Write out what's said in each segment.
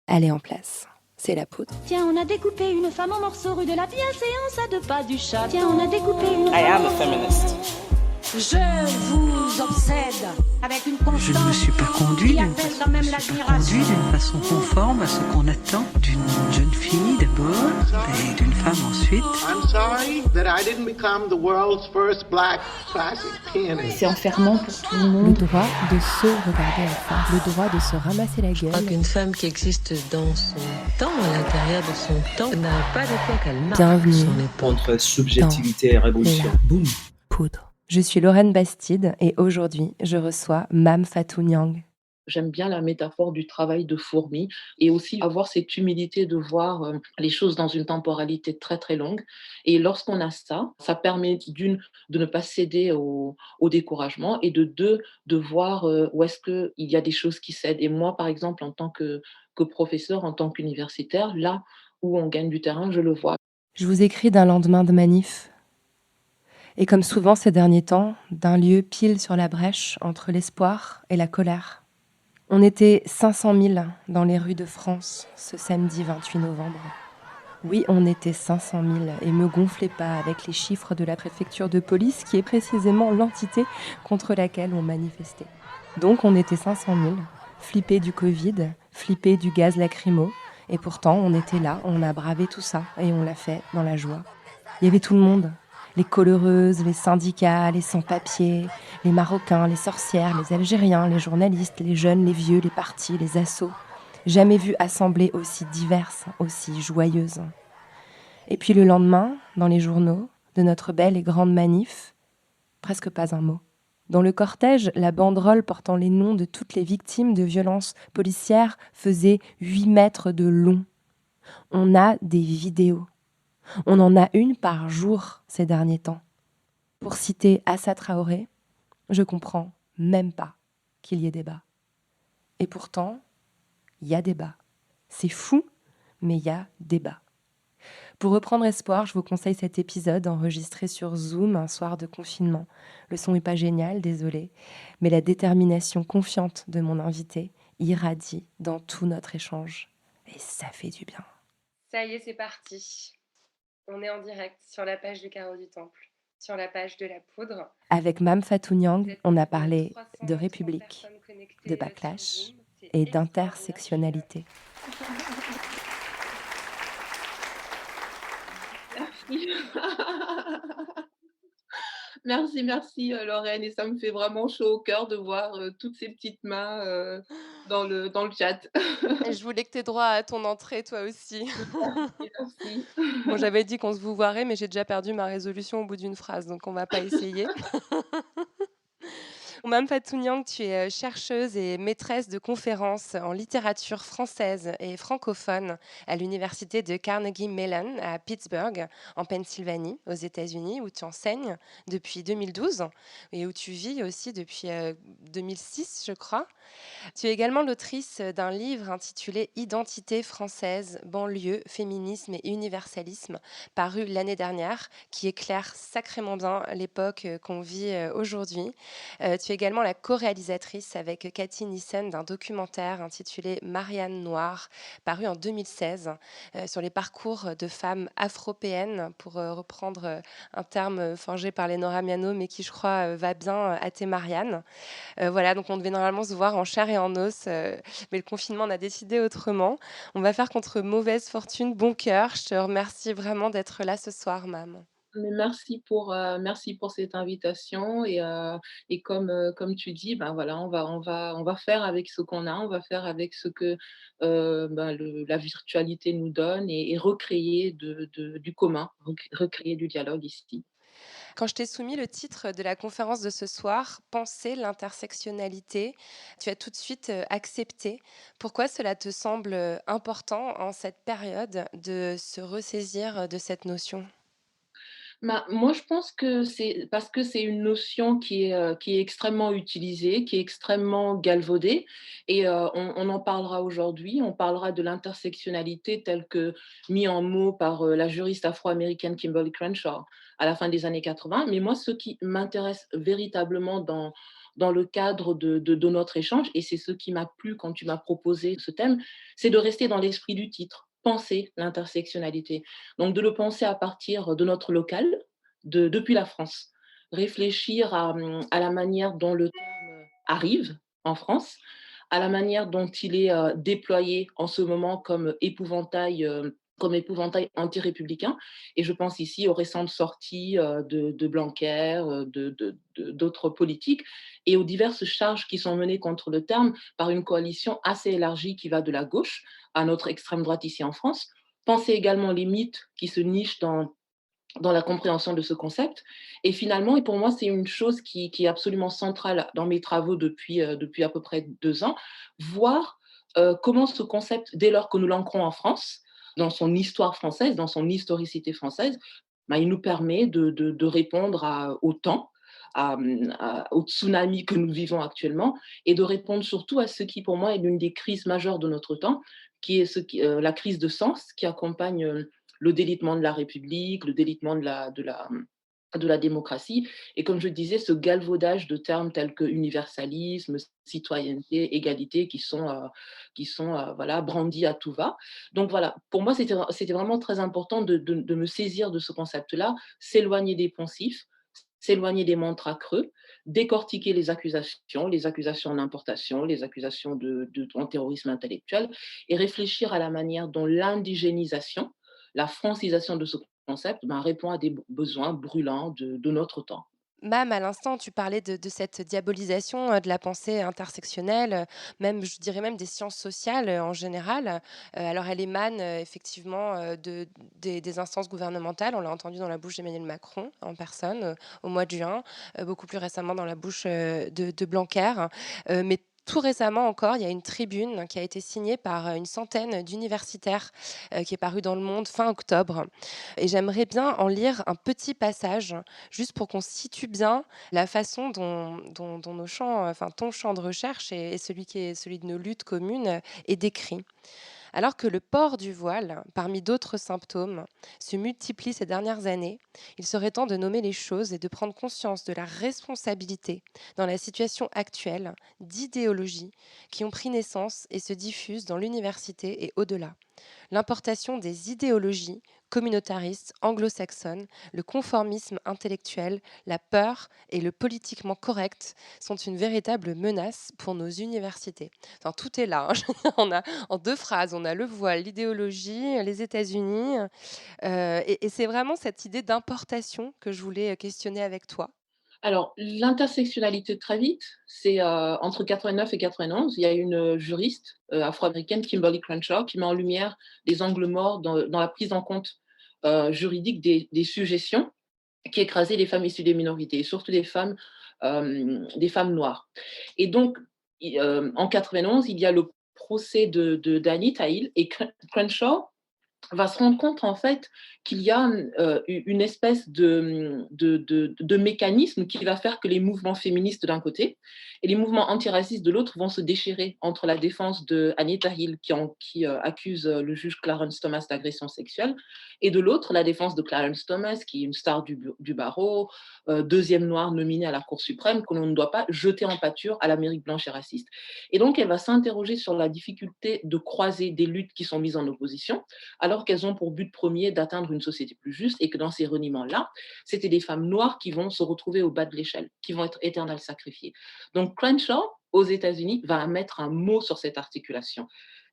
Elle est en place. C'est la poudre. Tiens, on a découpé une femme en morceaux rue de la bienséance à 2 pas du chat. Tiens, on a découpé une I am a feminist. Je vous obsède avec une constance. Je ne me suis pas conduit d'une façon conforme à ce qu'on attend d'une jeune fille d'abord et d'une femme ensuite. I'm sorry that I didn't become the world's first black classic pianist. C'est enfermant pour tout le monde. Le droit de se regarder en face, le droit de se ramasser la Je crois gueule. qu'une femme qui existe dans son temps, à l'intérieur de son temps, n'a pas d'époque, elle marque Bienvenue son époque. Entre subjectivité et révolution. la Boum. poudre. Je suis Lorraine Bastide et aujourd'hui, je reçois Mame Fatou Niang. J'aime bien la métaphore du travail de fourmi et aussi avoir cette humilité de voir les choses dans une temporalité très très longue. Et lorsqu'on a ça, ça permet d'une, de ne pas céder au découragement et de deux, de voir où est-ce qu'il y a des choses qui cèdent. Et moi, par exemple, en tant que professeur, en tant qu'universitaire, là où on gagne du terrain, je le vois. Je vous écris d'un lendemain de manif. Et comme souvent ces derniers temps, d'un lieu pile sur la brèche entre l'espoir et la colère. On était 500 000 dans les rues de France ce samedi 28 novembre. Oui, on était 500 000 et me gonflez pas avec les chiffres de la préfecture de police qui est précisément l'entité contre laquelle on manifestait. Donc on était 500 000, flippés du Covid, flippés du gaz lacrymo. Et pourtant on était là, on a bravé tout ça et on l'a fait dans la joie. Il y avait tout le monde. Les coloreuses, les syndicats, les sans-papiers, les Marocains, les sorcières, les Algériens, les journalistes, les jeunes, les vieux, les partis, les assos. Jamais vu assemblées aussi diverses, aussi joyeuses. Et puis le lendemain, dans les journaux, de notre belle et grande manif, presque pas un mot. Dans le cortège, la banderole portant les noms de toutes les victimes de violences policières faisait 8 mètres de long. On a des vidéos. On en a une par jour ces derniers temps. Pour citer Assa Traoré, je comprends même pas qu'il y ait débat. Et pourtant, il y a débat. C'est fou, mais il y a débat. Pour reprendre espoir, je vous conseille cet épisode enregistré sur Zoom un soir de confinement. Le son n'est pas génial, désolé, mais la détermination confiante de mon invité irradie dans tout notre échange. Et ça fait du bien. Ça y est, c'est parti. On est en direct sur la page du Carreau du Temple, sur la page de la poudre. Avec Mame Fatou Niang, on a parlé de République, de backlash et d'intersectionnalité. Merci Lorraine, et ça me fait vraiment chaud au cœur de voir toutes ces petites mains dans le chat. Et je voulais que tu aies droit à ton entrée, toi aussi. Merci. Bon, j'avais dit qu'on se vous voirait, mais j'ai déjà perdu ma résolution au bout d'une phrase, donc on va pas essayer. Mame Fatou Niang, tu es chercheuse et maîtresse de conférences en littérature française et francophone à l'université de Carnegie Mellon à Pittsburgh, en Pennsylvanie, aux États-Unis, où tu enseignes depuis 2012 et où tu vis aussi depuis 2006, je crois. Tu es également l'autrice d'un livre intitulé Identité française, banlieue, féminisme et universalisme, paru l'année dernière, qui éclaire sacrément bien l'époque qu'on vit aujourd'hui. Tu es également la co-réalisatrice avec Cathy Nissen d'un documentaire intitulé Marianne Noire, paru en 2016, sur les parcours de femmes afropéennes, pour reprendre un terme forgé par Lénora Miano, mais qui, je crois, va bien à tes Marianne. Voilà, donc on devait normalement se voir en chair et en os, mais le confinement, on a décidé autrement. On va faire contre mauvaise fortune, bon cœur. Je te remercie vraiment d'être là ce soir, Mame. Mais merci pour cette invitation, et comme tu dis, ben voilà, on va faire avec ce qu'on a, on va faire avec ce que la virtualité nous donne, et recréer du commun, recréer du dialogue ici. Quand je t'ai soumis le titre de la conférence de ce soir, Penser l'intersectionnalité, tu as tout de suite accepté. Pourquoi cela te semble important en cette période de se ressaisir de cette notion ? Bah, moi, je pense que c'est parce que c'est une notion qui est extrêmement utilisée, qui est extrêmement galvaudée, et on en parlera aujourd'hui. On parlera de l'intersectionnalité telle que mis en mots par la juriste afro-américaine Kimberly Crenshaw à la fin des années 80. Mais moi, ce qui m'intéresse véritablement dans le cadre de notre échange, et c'est ce qui m'a plu quand tu m'as proposé ce thème, c'est de rester dans l'esprit du titre, penser l'intersectionnalité. Donc de le penser à partir de notre local, depuis la France. Réfléchir à la manière dont le terme arrive en France, à la manière dont il est déployé en ce moment comme épouvantail anti-républicain. Et je pense ici aux récentes sorties de Blanquer, d'autres politiques, et aux diverses charges qui sont menées contre le terme par une coalition assez élargie qui va de la gauche à notre extrême droite ici en France. Penser également les mythes qui se nichent dans la compréhension de ce concept. Et finalement, et pour moi, c'est une chose qui est absolument centrale dans mes travaux depuis à peu près 2 ans, voir comment ce concept, dès lors que nous l'ancrons en France, dans son histoire française, dans son historicité française, ben, il nous permet de répondre au temps, au tsunami que nous vivons actuellement, et de répondre surtout à ce qui, pour moi, est l'une des crises majeures de notre temps, qui est la crise de sens qui accompagne le délitement de la République, le délitement de la démocratie. Et comme je disais, ce galvaudage de termes tels que universalisme, citoyenneté, égalité, qui sont voilà, brandis à tout va. Donc voilà, pour moi, c'était vraiment très important de me saisir de ce concept-là, s'éloigner des poncifs, s'éloigner des mantras creux, décortiquer les accusations d'importation, les accusations en terrorisme intellectuel, et réfléchir à la manière dont l'indigénisation, la francisation de ce concept, ben, répond à des besoins brûlants de notre temps. Mam, à l'instant, tu parlais de cette diabolisation, de la pensée intersectionnelle, même je dirais même des sciences sociales, en général. Alors elle émane, effectivement, des instances gouvernementales. On l'a entendu dans la bouche d'Emmanuel Macron en personne, au mois de juin, beaucoup plus récemment dans la bouche, de Blanquer. Mais tout récemment encore, il y a une tribune qui a été signée par, une centaine d'universitaires, qui est parue dans Le Monde fin octobre, et j'aimerais bien en lire un petit passage, juste pour qu'on situe bien la façon dont nos champs, enfin ton champ de recherche et celui qui est celui de nos luttes communes, est décrit. Alors que le port du voile, parmi d'autres symptômes, se multiplie ces dernières années, il serait temps de nommer les choses et de prendre conscience de la responsabilité dans la situation actuelle d'idéologies qui ont pris naissance et se diffusent dans l'université et au-delà. L'importation des idéologies communautaristes anglo-saxonnes, le conformisme intellectuel, la peur et le politiquement correct sont une véritable menace pour nos universités. Enfin, tout est là, hein. On a, en 2 phrases, on a le voile, l'idéologie, les États-Unis. Et c'est vraiment cette idée d'importation que je voulais questionner avec toi. Alors, l'intersectionnalité, très vite, c'est entre 89 et 91, il y a une juriste afro-américaine, Kimberly Crenshaw, qui met en lumière les angles morts dans la prise en compte juridique des sujétions qui écrasaient les femmes issues des minorités, et surtout des femmes noires. Et donc, en 91, il y a le procès d'Anita Hill, et Crenshaw va se rendre compte en fait qu'il y a une espèce de mécanisme qui va faire que les mouvements féministes d'un côté et les mouvements antiracistes de l'autre vont se déchirer entre la défense de Anita Hill qui accuse le juge Clarence Thomas d'agression sexuelle, et de l'autre la défense de Clarence Thomas, qui est une star du barreau, deuxième noire nominée à la Cour suprême, que l'on ne doit pas jeter en pâture à l'Amérique blanche et raciste. Et donc elle va s'interroger sur la difficulté de croiser des luttes qui sont mises en opposition, alors qu'elles ont pour but premier d'atteindre une société plus juste, et que dans ces reniements-là, c'était des femmes noires qui vont se retrouver au bas de l'échelle, qui vont être éternelles sacrifiées. Donc Crenshaw, aux États-Unis, va mettre un mot sur cette articulation.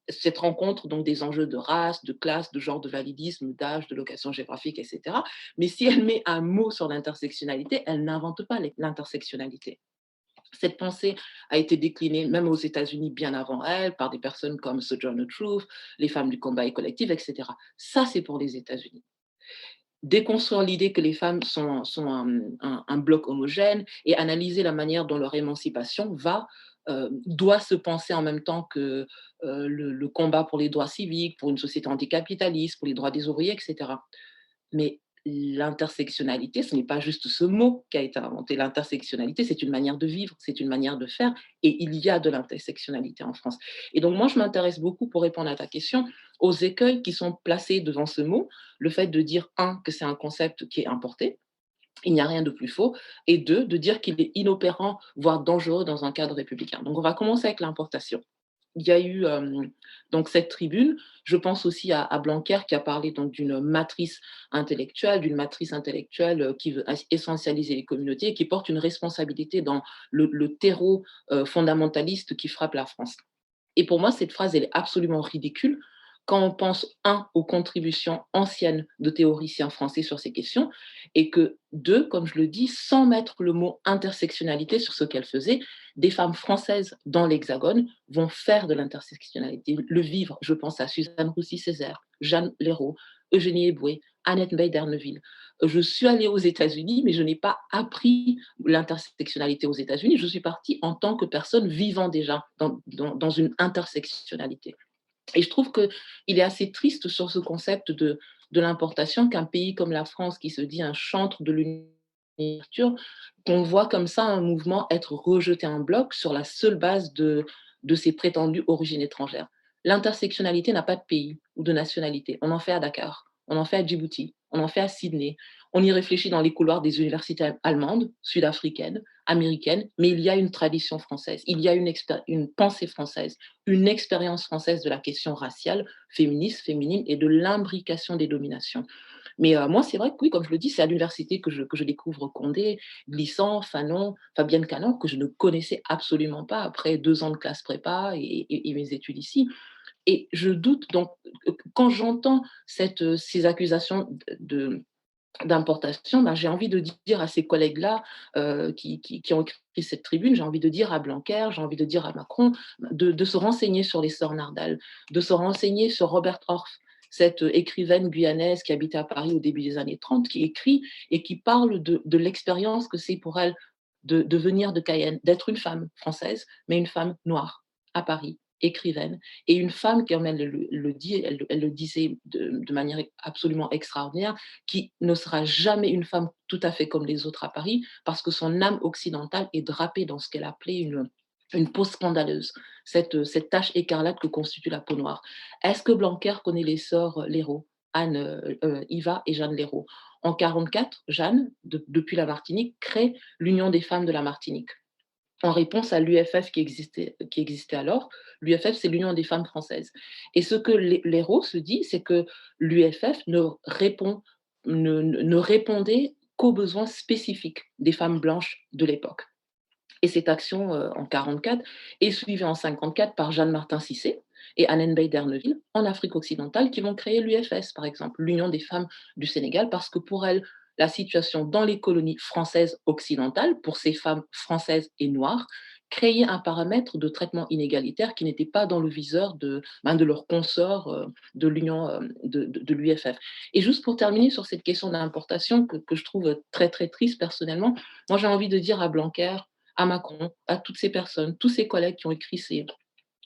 Cette rencontre donc des enjeux de race, de classe, de genre, de validisme, d'âge, de location géographique, etc. Mais si elle met un mot sur l'intersectionnalité, elle n'invente pas l'intersectionnalité. Cette pensée a été déclinée même aux États-Unis bien avant elle, par des personnes comme Sojourner Truth, les femmes du combat et collectif, etc. Ça, c'est pour les États-Unis. Déconstruire l'idée que les femmes sont un bloc homogène et analyser la manière dont leur émancipation doit se penser en même temps que le combat pour les droits civiques, pour une société anticapitaliste, pour les droits des ouvriers, etc. Mais l'intersectionnalité, ce n'est pas juste ce mot qui a été inventé. L'intersectionnalité, c'est une manière de vivre, c'est une manière de faire, et il y a de l'intersectionnalité en France. Et donc moi, je m'intéresse beaucoup, pour répondre à ta question, aux écueils qui sont placés devant ce mot. Le fait de dire, que c'est un concept qui est importé, Il n'y a rien de plus faux. Et deux, de dire qu'il est inopérant, voire dangereux dans un cadre républicain. Donc on va commencer avec l'importation. Il y a eu donc cette tribune. Je pense aussi à Blanquer qui a parlé donc d'une matrice intellectuelle qui veut essentialiser les communautés et qui porte une responsabilité dans le terreau fondamentaliste qui frappe la France. Et pour moi, cette phrase, elle est absolument ridicule quand on pense, un, aux contributions anciennes de théoriciens français sur ces questions, et que, deux, comme je le dis, sans mettre le mot intersectionnalité sur ce qu'elle faisait, des femmes françaises dans l'Hexagone vont faire de l'intersectionnalité, le vivre. Je pense à Suzanne Roussy-Césaire, Jeanne Leroux, Eugénie Eboué, Annette Bay d'Erneville. Je suis allée aux États-Unis, mais je n'ai pas appris l'intersectionnalité aux États-Unis. Je suis partie en tant que personne vivant déjà dans une intersectionnalité. Et je trouve qu'il est assez triste sur ce concept de l'importation qu'un pays comme la France, qui se dit un chantre de l'ouverture, qu'on voit comme ça un mouvement être rejeté en bloc sur la seule base de ses prétendues origines étrangères. L'intersectionnalité n'a pas de pays ou de nationalité. On en fait à Dakar, on en fait à Djibouti, on en fait à Sydney. On y réfléchit dans les couloirs des universités allemandes, sud-africaines, américaines, mais il y a une tradition française, il y a une pensée française, une expérience française de la question raciale, féministe, féminine et de l'imbrication des dominations. Mais moi, c'est vrai que oui, comme je le dis, c'est à l'université que je découvre Condé, Glissant, Fanon, Fabienne Canard, que je ne connaissais absolument pas après 2 ans de classe prépa et mes études ici. Et je doute, donc, quand j'entends ces accusations d'importation, ben, j'ai envie de dire à ces collègues-là qui ont écrit cette tribune, j'ai envie de dire à Blanquer, j'ai envie de dire à Macron, de se renseigner sur les sœurs Nardal, de se renseigner sur Robert Orff, cette écrivaine guyanaise qui habitait à Paris au début des années 30, qui écrit et qui parle de l'expérience que c'est pour elle de venir de Cayenne, d'être une femme française, mais une femme noire à Paris, écrivaine, et une femme, comme elle le dit, elle le disait de manière absolument extraordinaire, qui ne sera jamais une femme tout à fait comme les autres à Paris, parce que son âme occidentale est drapée dans ce qu'elle appelait une peau scandaleuse, cette tache écarlate que constitue la peau noire. Est-ce que Blanquer connaît les sœurs Léraud, Anne, Iva et Jeanne Léraud? En 1944, Jeanne, depuis la Martinique, crée l'Union des femmes de la Martinique en réponse à l'UFF qui existait alors. L'UFF, c'est l'Union des femmes françaises. Et ce que l'Hérault se dit, c'est que l'UFF ne répondait qu'aux besoins spécifiques des femmes blanches de l'époque. Et cette action en 1944 est suivie en 1954 par Jeanne Martin Cissé et Annette Bay d'Erneville en Afrique occidentale qui vont créer l'UFS, par exemple, l'Union des femmes du Sénégal, parce que pour elles, la situation dans les colonies françaises occidentales, pour ces femmes françaises et noires, créait un paramètre de traitement inégalitaire qui n'était pas dans le viseur de leurs consorts de l'Union de l'UFF. Et juste pour terminer sur cette question d'importation que je trouve très, très triste personnellement, moi j'ai envie de dire à Blanquer, à Macron, à toutes ces personnes, tous ces collègues qui ont écrit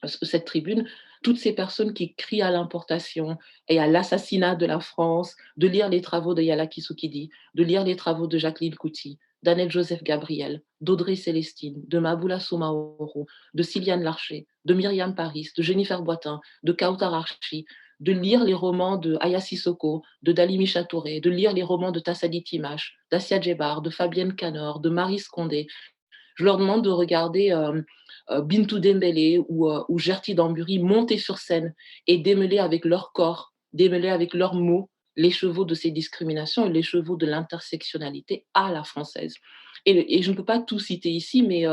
cette tribune, toutes ces personnes qui crient à l'importation et à l'assassinat de la France, de lire les travaux de Yala Kisukidi, de lire les travaux de Jacqueline Couty, d'Annette Joseph Gabriel, d'Audrey Célestine, de Maboula Soumaoro, de Sylviane Larcher, de Myriam Paris, de Jennifer Boitin, de Kautar Archi, de lire les romans de Aya Sissoko, de Dalimi Chatouré, de lire les romans de Tassadi Timash, d'Assia Djebar, de Fabienne Canor, de Marie Scondé. Je leur demande de regarder Bintou Dembélé ou Gerty Damburi monter sur scène et démêler avec leur corps, démêler avec leurs mots les chevaux de ces discriminations et les chevaux de l'intersectionnalité à la française. Et je ne peux pas tout citer ici, mais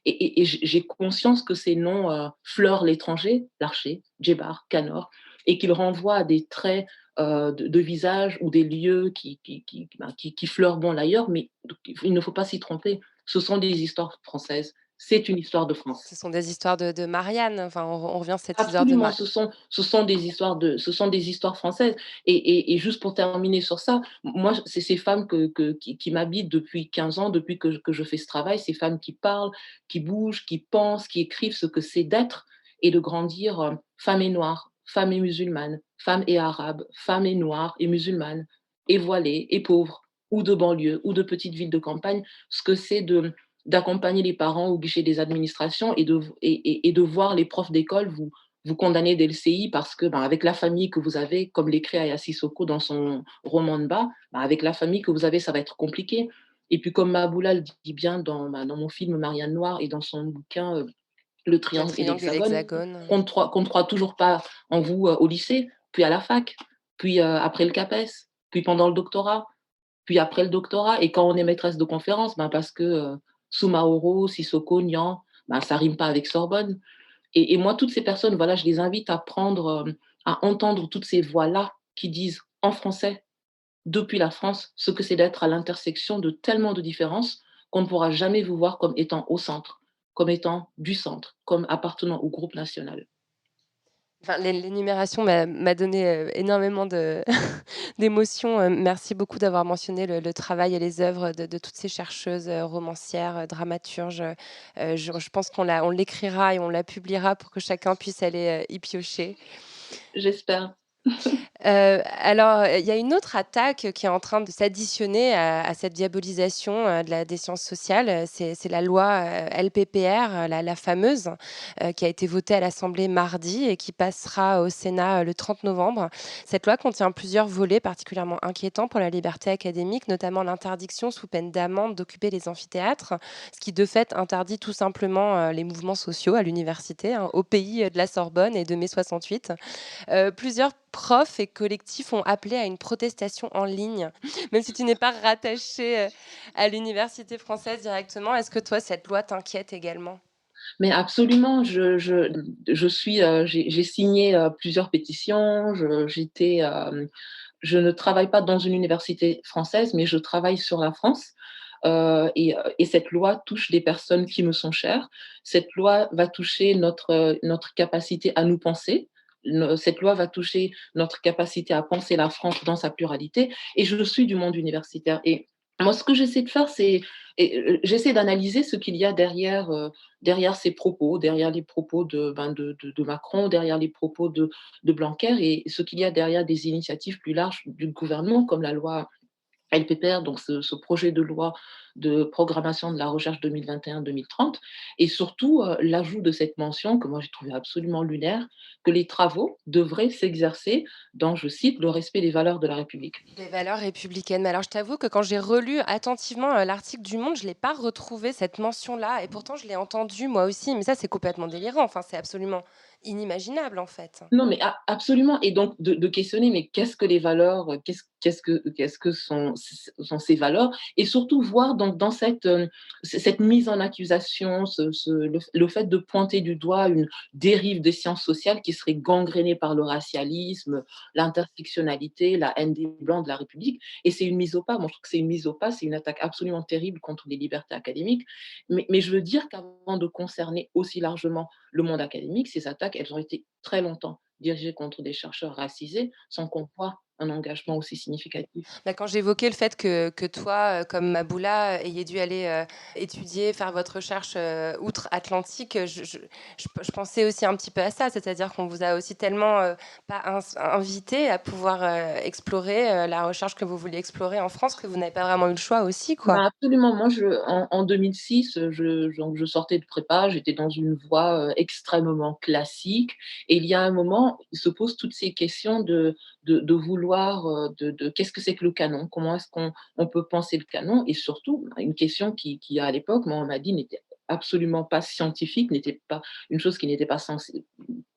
j'ai conscience que ces noms fleurent l'étranger, Larcher, Djebar, Canor, et qu'ils renvoient à des traits de visage ou des lieux qui fleurent bon l'ailleurs, mais il ne faut pas s'y tromper. Ce sont des histoires françaises. C'est une histoire de France. Ce sont des histoires de Marianne, enfin, on revient à cette histoire de Absolument, Marianne. ce sont des histoires françaises. Et juste pour terminer sur ça, moi, c'est ces femmes qui m'habitent depuis 15 ans, depuis que je fais ce travail, ces femmes qui parlent, qui bougent, qui pensent, qui écrivent ce que c'est d'être et de grandir femme et noire, femme et musulmane, femme et arabe, femme et noire et musulmane, et voilée et pauvre, ou de banlieue, ou de petites villes de campagne, ce que c'est d'accompagner les parents au guichet des administrations et de voir les profs d'école vous condamner dès le CI parce que, avec la famille que vous avez, comme l'écrit Aya Sissoko dans son roman de bas, avec la famille que vous avez, ça va être compliqué. Et puis comme Maboula le dit bien dans mon film Marianne Noire et dans son bouquin Le Le triangle et triangle et l'hexagone, l'hexagone. qu'on ne croit toujours pas en vous au lycée, puis à la fac, puis après le CAPES, puis pendant le doctorat, puis après le doctorat et quand on est maîtresse de conférence, ben parce que Soumaoro, Sissoko, Niang, ben ça rime pas avec Sorbonne. Et moi, toutes ces personnes, voilà, je les invite à prendre, à entendre toutes ces voix-là qui disent en français, depuis la France, ce que c'est d'être à l'intersection de tellement de différences qu'on ne pourra jamais vous voir comme étant au centre, comme étant du centre, comme appartenant au groupe national. Enfin, l'énumération m'a donné, énormément de d'émotions, merci beaucoup d'avoir mentionné le travail et les œuvres de toutes ces chercheuses, romancières, dramaturges, je pense on l'écrira et on la publiera pour que chacun puisse aller, y piocher. J'espère. Alors, il y a une autre attaque qui est en train de s'additionner à cette diabolisation, des sciences sociales, c'est la loi, LPPR, la fameuse, qui a été votée à l'Assemblée mardi et qui passera au Sénat, le 30 novembre. Cette loi contient plusieurs volets particulièrement inquiétants pour la liberté académique, notamment l'interdiction sous peine d'amende d'occuper les amphithéâtres, ce qui de fait interdit tout simplement, les mouvements sociaux à l'université, hein, au pays, de la Sorbonne et de mai 68. Plusieurs profs et collectifs ont appelé à une protestation en ligne, même si tu n'es pas rattaché à l'université française directement. Est-ce que toi, cette loi t'inquiète également? Mais absolument, je suis, j'ai signé plusieurs pétitions. Je ne travaille pas dans une université française, mais je travaille sur la France. Et cette loi touche des personnes qui me sont chères. Cette loi va toucher notre capacité à nous penser. Cette loi va toucher notre capacité à penser la France dans sa pluralité. Et je suis du monde universitaire. Et moi, ce que j'essaie de faire, j'essaie d'analyser ce qu'il y a derrière ces propos, derrière les propos de Macron, derrière les propos de Blanquer et ce qu'il y a derrière des initiatives plus larges du gouvernement, comme la loi LPPR, donc ce projet de loi de programmation de la recherche 2021-2030, et surtout l'ajout de cette mention que moi j'ai trouvé absolument lunaire, que les travaux devraient s'exercer dans, je cite, le respect des valeurs de la République. Les valeurs républicaines. Mais alors, je t'avoue que quand j'ai relu attentivement l'article du Monde, je ne l'ai pas retrouvé, cette mention-là. Et pourtant, je l'ai entendue moi aussi. Mais ça, c'est complètement délirant. Enfin, c'est absolument inimaginable, en fait. Non, mais absolument. Et donc, de questionner, mais qu'est-ce que les valeurs, qu'est-ce que sont ces valeurs? Et surtout voir dans cette mise en accusation, le fait de pointer du doigt une dérive des sciences sociales qui serait gangrénée par le racialisme, l'intersectionnalité, la haine des Blancs de la République. Et c'est une mise au pas. Moi, je trouve que c'est une mise au pas, c'est une attaque absolument terrible contre les libertés académiques. Mais je veux dire qu'avant de concerner aussi largement le monde académique, ces attaques, elles ont été très longtemps dirigées contre des chercheurs racisés sans qu'on voit un engagement aussi significatif. Bah, quand j'évoquais le fait que toi, comme Maboula, ayez dû aller étudier, faire votre recherche outre-Atlantique, je pensais aussi un petit peu à ça, c'est-à-dire qu'on vous a aussi tellement pas invité à pouvoir explorer la recherche que vous vouliez explorer en France que vous n'avez pas vraiment eu le choix aussi, quoi. Ben absolument. Moi, en 2006, donc je sortais de prépa, j'étais dans une voie extrêmement classique. Et il y a un moment, il se pose toutes ces questions de vouloir, de qu'est-ce que c'est que le canon? Comment est-ce qu'on peut penser le canon? Et surtout, une question qui à l'époque, moi, on m'a dit, n'était absolument pas scientifique, n'était pas une chose qui n'était pas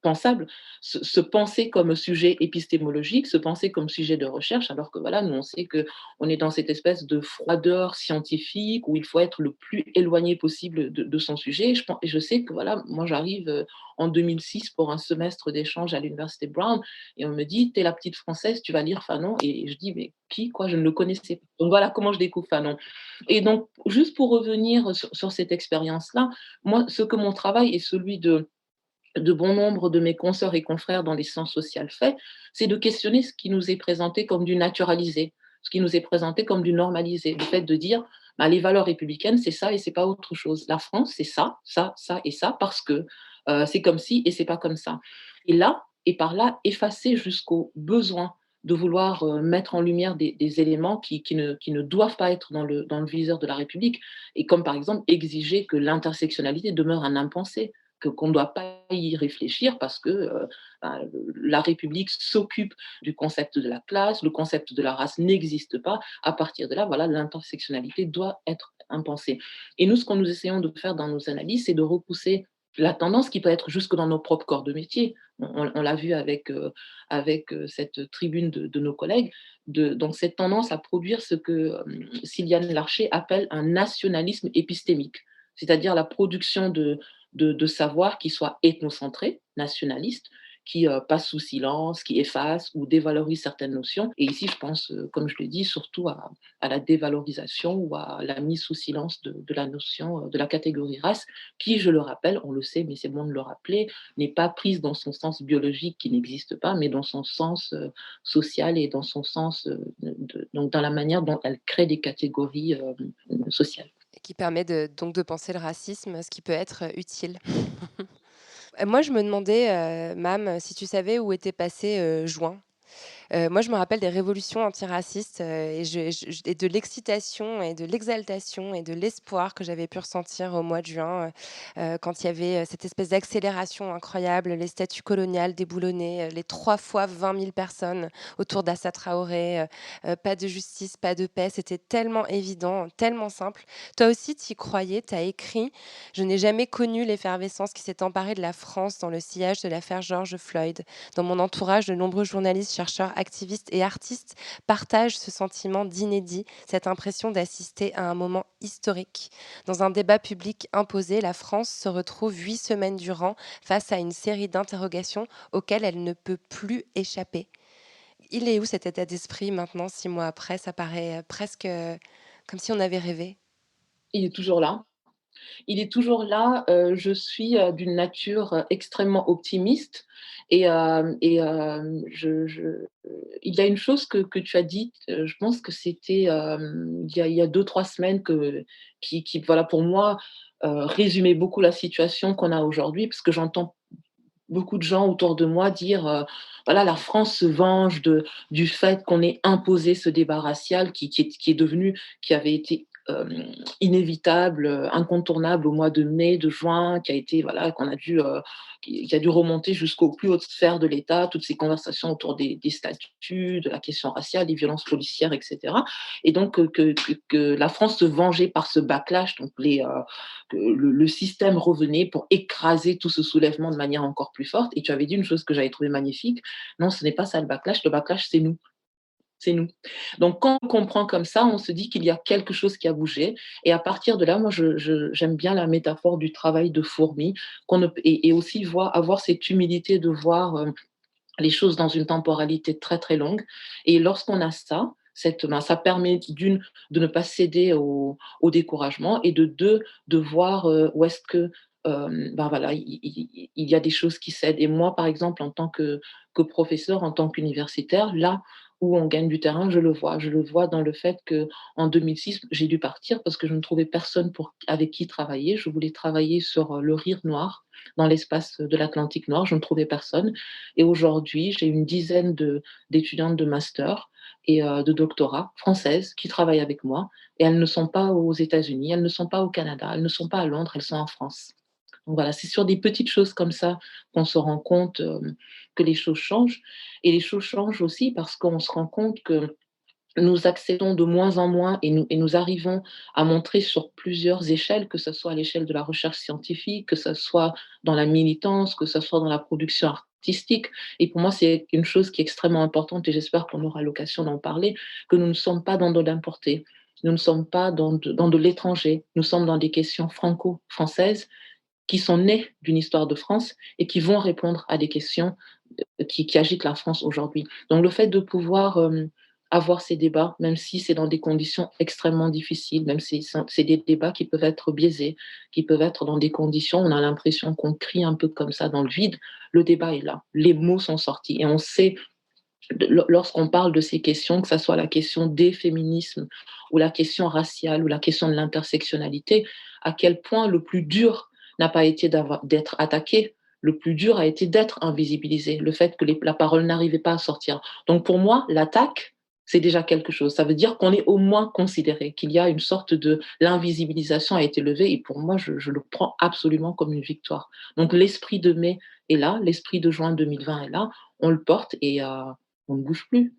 pensable, se penser comme sujet épistémologique, se penser comme sujet de recherche, alors que voilà, nous on sait que on est dans cette espèce de froideur scientifique où il faut être le plus éloigné possible de son sujet. Et je sais que voilà, moi j'arrive en 2006 pour un semestre d'échange à l'université Brown et on me dit, t'es la petite française, tu vas lire Fanon. Et je dis, mais qui, quoi, je ne le connaissais pas. Donc voilà comment je découvre Fanon. Et donc, juste pour revenir sur cette expérience-là, moi, ce que mon travail et celui de bon nombre de mes consoeurs et confrères dans les sciences sociales fait, c'est de questionner ce qui nous est présenté comme du naturalisé, ce qui nous est présenté comme du normalisé. Le fait de dire, bah, les valeurs républicaines, c'est ça et c'est pas autre chose. La France, c'est ça, ça, ça et ça, parce que c'est comme ci et c'est pas comme ça. Et là, et par là, effacer jusqu'au besoin de vouloir mettre en lumière des éléments qui ne doivent pas être dans le viseur de la République, et comme par exemple exiger que l'intersectionnalité demeure un impensé, qu'on ne doit pas y réfléchir parce que la République s'occupe du concept de la classe, le concept de la race n'existe pas. À partir de là, voilà, l'intersectionnalité doit être impensée. Et nous, ce que nous essayons de faire dans nos analyses, c'est de repousser la tendance qui peut être jusque dans nos propres corps de métier. On l'a vu avec cette tribune de nos collègues, donc cette tendance à produire ce que Sylviane Larcher appelle un nationalisme épistémique, c'est-à-dire la production de savoir qui soit ethnocentré, nationaliste, qui passe sous silence, qui efface ou dévalorise certaines notions. Et ici, je pense, comme je l'ai dit, surtout à la dévalorisation ou à la mise sous silence de la notion, de la catégorie race, qui, je le rappelle, on le sait, mais c'est bon de le rappeler, n'est pas prise dans son sens biologique qui n'existe pas, mais dans son sens social et dans son sens, donc dans la manière dont elle crée des catégories sociales. Et qui permet donc de penser le racisme, ce qui peut être utile. Moi, je me demandais, Mam, si tu savais où était passé juin. Moi, je me rappelle des révolutions antiracistes et de l'excitation et de l'exaltation et de l'espoir que j'avais pu ressentir au mois de juin, quand il y avait cette espèce d'accélération incroyable, les statues coloniales déboulonnées, les 3 fois 20 000 personnes autour d'Assa Traoré, pas de justice, pas de paix. C'était tellement évident, tellement simple. Toi aussi, tu y croyais, tu as écrit. Je n'ai jamais connu l'effervescence qui s'est emparée de la France dans le sillage de l'affaire George Floyd. Dans mon entourage, de nombreux journalistes, chercheurs, activistes et artistes partagent ce sentiment d'inédit, cette impression d'assister à un moment historique. Dans un débat public imposé, la France se retrouve 8 semaines durant face à une série d'interrogations auxquelles elle ne peut plus échapper. Il est où cet état d'esprit maintenant, 6 mois après? Ça paraît presque comme si on avait rêvé. Il est toujours là. Il est toujours là. Je suis d'une nature extrêmement optimiste il y a une chose que tu as dite, je pense que c'était il y a 2-3 semaines qui voilà, pour moi, résumait beaucoup la situation qu'on a aujourd'hui, parce que j'entends beaucoup de gens autour de moi dire voilà, la France se venge du fait qu'on ait imposé ce débat racial qui est devenu, qui avait été inévitable, incontournable au mois de mai, de juin, qui a été, voilà, qui a dû remonter jusqu'aux plus hautes sphères de l'État, toutes ces conversations autour des statuts, de la question raciale, des violences policières, etc. Et donc que la France se vengeait par ce backlash, donc que le système revenait pour écraser tout ce soulèvement de manière encore plus forte. Et tu avais dit une chose que j'avais trouvée magnifique: non, ce n'est pas ça le backlash, c'est nous. C'est nous. Donc, quand on comprend comme ça, on se dit qu'il y a quelque chose qui a bougé. Et à partir de là, moi, j'aime bien la métaphore du travail de fourmi, et aussi avoir cette humilité de voir les choses dans une temporalité très, très longue. Et lorsqu'on a ça, ça permet de ne pas céder au découragement, et de deux, de voir où est-ce que voilà, il y a des choses qui cèdent. Et moi, par exemple, en tant que professeur, en tant qu'universitaire, là où on gagne du terrain, je le vois. Je le vois dans le fait qu'en 2006, j'ai dû partir parce que je ne trouvais personne avec qui travailler. Je voulais travailler sur le rire noir dans l'espace de l'Atlantique Nord. Je ne trouvais personne. Et aujourd'hui, j'ai une dizaine d'étudiantes de master et de doctorat françaises qui travaillent avec moi. Et elles ne sont pas aux États-Unis, elles ne sont pas au Canada, elles ne sont pas à Londres, elles sont en France. Donc voilà, c'est sur des petites choses comme ça qu'on se rend compte que les choses changent. Et les choses changent aussi parce qu'on se rend compte que nous accédons de moins en moins, et nous arrivons à montrer sur plusieurs échelles, que ce soit à l'échelle de la recherche scientifique, que ce soit dans la militance, que ce soit dans la production artistique. Et pour moi, c'est une chose qui est extrêmement importante, et j'espère qu'on aura l'occasion d'en parler, que nous ne sommes pas dans de l'importé, nous ne sommes pas dans de l'étranger, nous sommes dans des questions franco-françaises qui sont nées d'une histoire de France et qui vont répondre à des questions qui agitent la France aujourd'hui. Donc le fait de pouvoir avoir ces débats, même si c'est dans des conditions extrêmement difficiles, même si c'est des débats qui peuvent être biaisés, qui peuvent être dans des conditions où on a l'impression qu'on crie un peu comme ça dans le vide, le débat est là, les mots sont sortis, et on sait, lorsqu'on parle de ces questions, que ce soit la question des féminismes ou la question raciale ou la question de l'intersectionnalité, à quel point le plus dur n'a pas été d'être attaqué, le plus dur a été d'être invisibilisé, le fait que la parole n'arrivait pas à sortir. Donc pour moi, l'attaque, C'est déjà quelque chose. Ça veut dire qu'on est au moins considéré, qu'il y a une sorte de l'invisibilisation a été levée et pour moi, je le prends absolument comme une victoire. Donc l'esprit de mai est là, l'esprit de juin 2020 est là, on le porte et on ne bouge plus.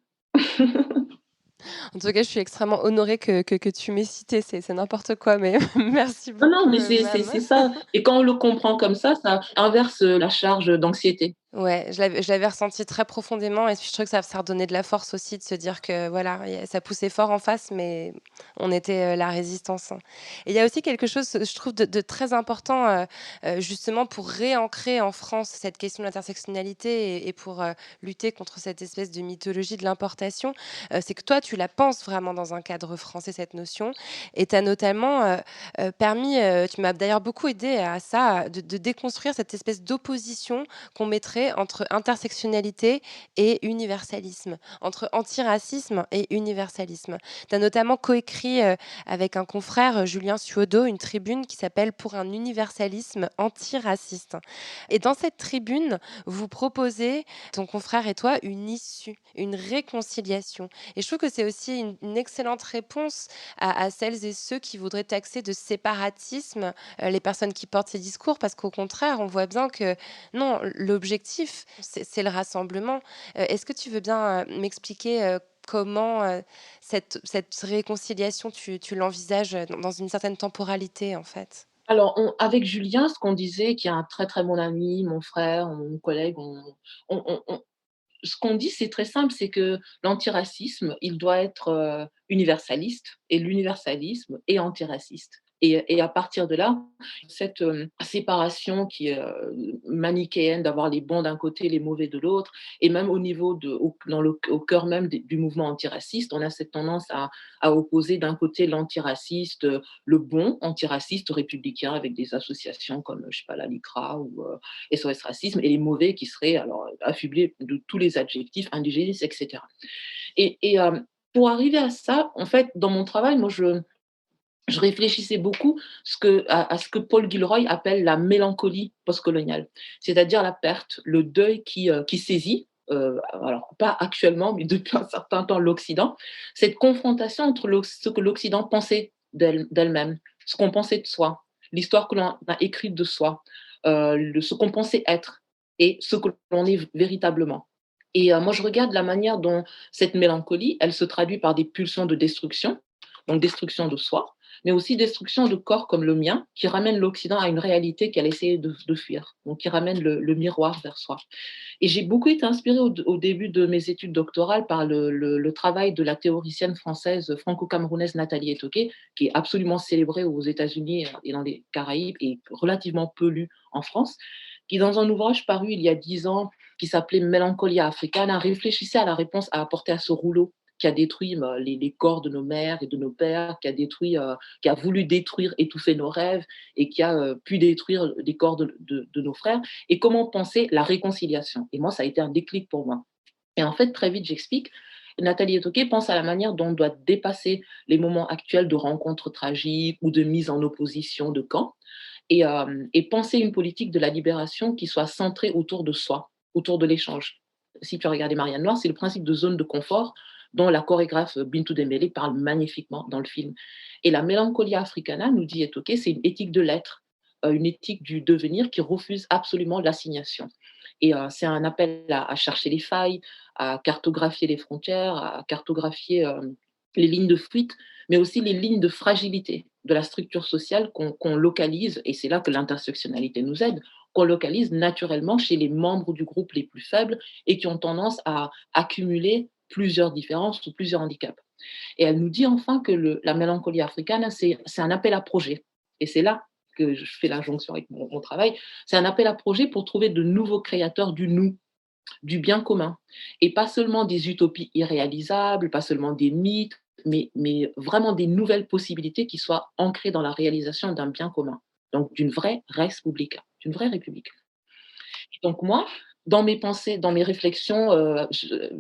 En tout cas, je suis extrêmement honorée que tu m'aies cité. C'est n'importe quoi, mais merci Non, non, beaucoup, mais c'est c'est Mam. c'est ça et quand on le comprend comme ça inverse, la charge d'anxiété. Ouais, je l'avais ressenti très profondément et puis je trouve que ça redonnait de la force aussi de se dire que voilà, ça poussait fort en face, mais on était la résistance. Et il y a aussi quelque chose, je trouve, de très important justement pour réancrer en France cette question de l'intersectionnalité et pour lutter contre cette espèce de mythologie de l'importation. C'est que toi, tu la penses vraiment dans un cadre français, cette notion. Et tu as notamment permis, tu m'as d'ailleurs beaucoup aidé à ça, de déconstruire cette espèce d'opposition qu'on mettrait entre intersectionnalité et universalisme, entre antiracisme et universalisme. Tu as notamment coécrit avec un confrère, Julien Suodo, une tribune qui s'appelle Pour un universalisme antiraciste. Et dans cette tribune, vous proposez, ton confrère et toi, une issue, une réconciliation. Et je trouve que c'est aussi une excellente réponse à celles et ceux qui voudraient taxer de séparatisme les personnes qui portent ces discours, parce qu'au contraire, on voit bien que non, l'objectif, c'est le rassemblement. Est-ce que tu veux bien m'expliquer comment cette réconciliation, tu l'envisages dans une certaine temporalité, en fait? Alors avec Julien, ce qu'on disait, qui est un très, très bon ami, mon frère, mon collègue, on ce qu'on dit, c'est très simple, c'est que l'antiracisme, il doit être, universaliste et l'universalisme est antiraciste et à partir de là, cette, séparation qui est, manichéenne d'avoir les bons d'un côté, les mauvais de l'autre et même au niveau de au cœur même des du mouvement antiraciste, on a cette tendance à opposer d'un côté l'antiraciste, le bon antiraciste républicain avec des associations comme, je sais pas, la LICRA ou, SOS Racisme et les mauvais qui seraient alors affublés de tous les adjectifs indigénistes, etc. Et pour arriver à ça, en fait, dans mon travail, moi, je réfléchissais beaucoup à ce que Paul Gilroy appelle la mélancolie postcoloniale, c'est-à-dire la perte, le deuil qui saisit, alors pas actuellement, mais depuis un certain temps, l'Occident, cette confrontation entre ce que l'Occident pensait d'elle-même, ce qu'on pensait de soi, l'histoire que l'on a écrite de soi, ce qu'on pensait être et ce que l'on est véritablement. Et moi, je regarde la manière dont cette mélancolie, elle se traduit par des pulsions de destruction, donc destruction de soi, mais aussi destruction de corps comme le mien, qui ramène l'Occident à une réalité qu'elle essayait de fuir, donc qui ramène le miroir vers soi. Et j'ai beaucoup été inspirée au début de mes études doctorales par le travail de la théoricienne française franco-camerounaise Nathalie Etoké, qui est absolument célébrée aux États-Unis et dans les Caraïbes et relativement peu lue en France, qui dans un ouvrage paru il y a 10 ans, qui s'appelait Mélancolia Africana, réfléchissait à la réponse à apporter à ce rouleau qui a détruit les corps de nos mères et de nos pères, qui a voulu détruire, étouffer nos rêves et qui a pu détruire les corps de nos frères, et comment penser la réconciliation. Et moi, ça a été un déclic pour moi. Et en fait, très vite, j'explique, Nathalie Etoké pense à la manière dont on doit dépasser les moments actuels de rencontres tragiques ou de mise en opposition de camps, et penser une politique de la libération qui soit centrée autour de soi, autour de l'échange. Si tu as regardé Marianne Noire, c'est le principe de zone de confort dont la chorégraphe Bintou Dembélé parle magnifiquement dans le film. Et la mélancolia africana, nous dit Etoké, c'est une éthique de l'être, une éthique du devenir qui refuse absolument l'assignation. Et c'est un appel à chercher les failles, à cartographier les frontières, à cartographier les lignes de fuite, mais aussi les lignes de fragilité de la structure sociale qu'on localise, et c'est là que l'intersectionnalité nous aide, qu'on localise naturellement chez les membres du groupe les plus faibles et qui ont tendance à accumuler plusieurs différences ou plusieurs handicaps. Et elle nous dit enfin que la mélancolie africaine, c'est un appel à projet. Et c'est là que je fais la jonction avec mon travail. C'est un appel à projet pour trouver de nouveaux créateurs du nous, du bien commun. Et pas seulement des utopies irréalisables, pas seulement des mythes, mais vraiment des nouvelles possibilités qui soient ancrées dans la réalisation d'un bien commun. Donc d'une vraie res publica, d'une vraie république. Donc moi, dans mes pensées, dans mes réflexions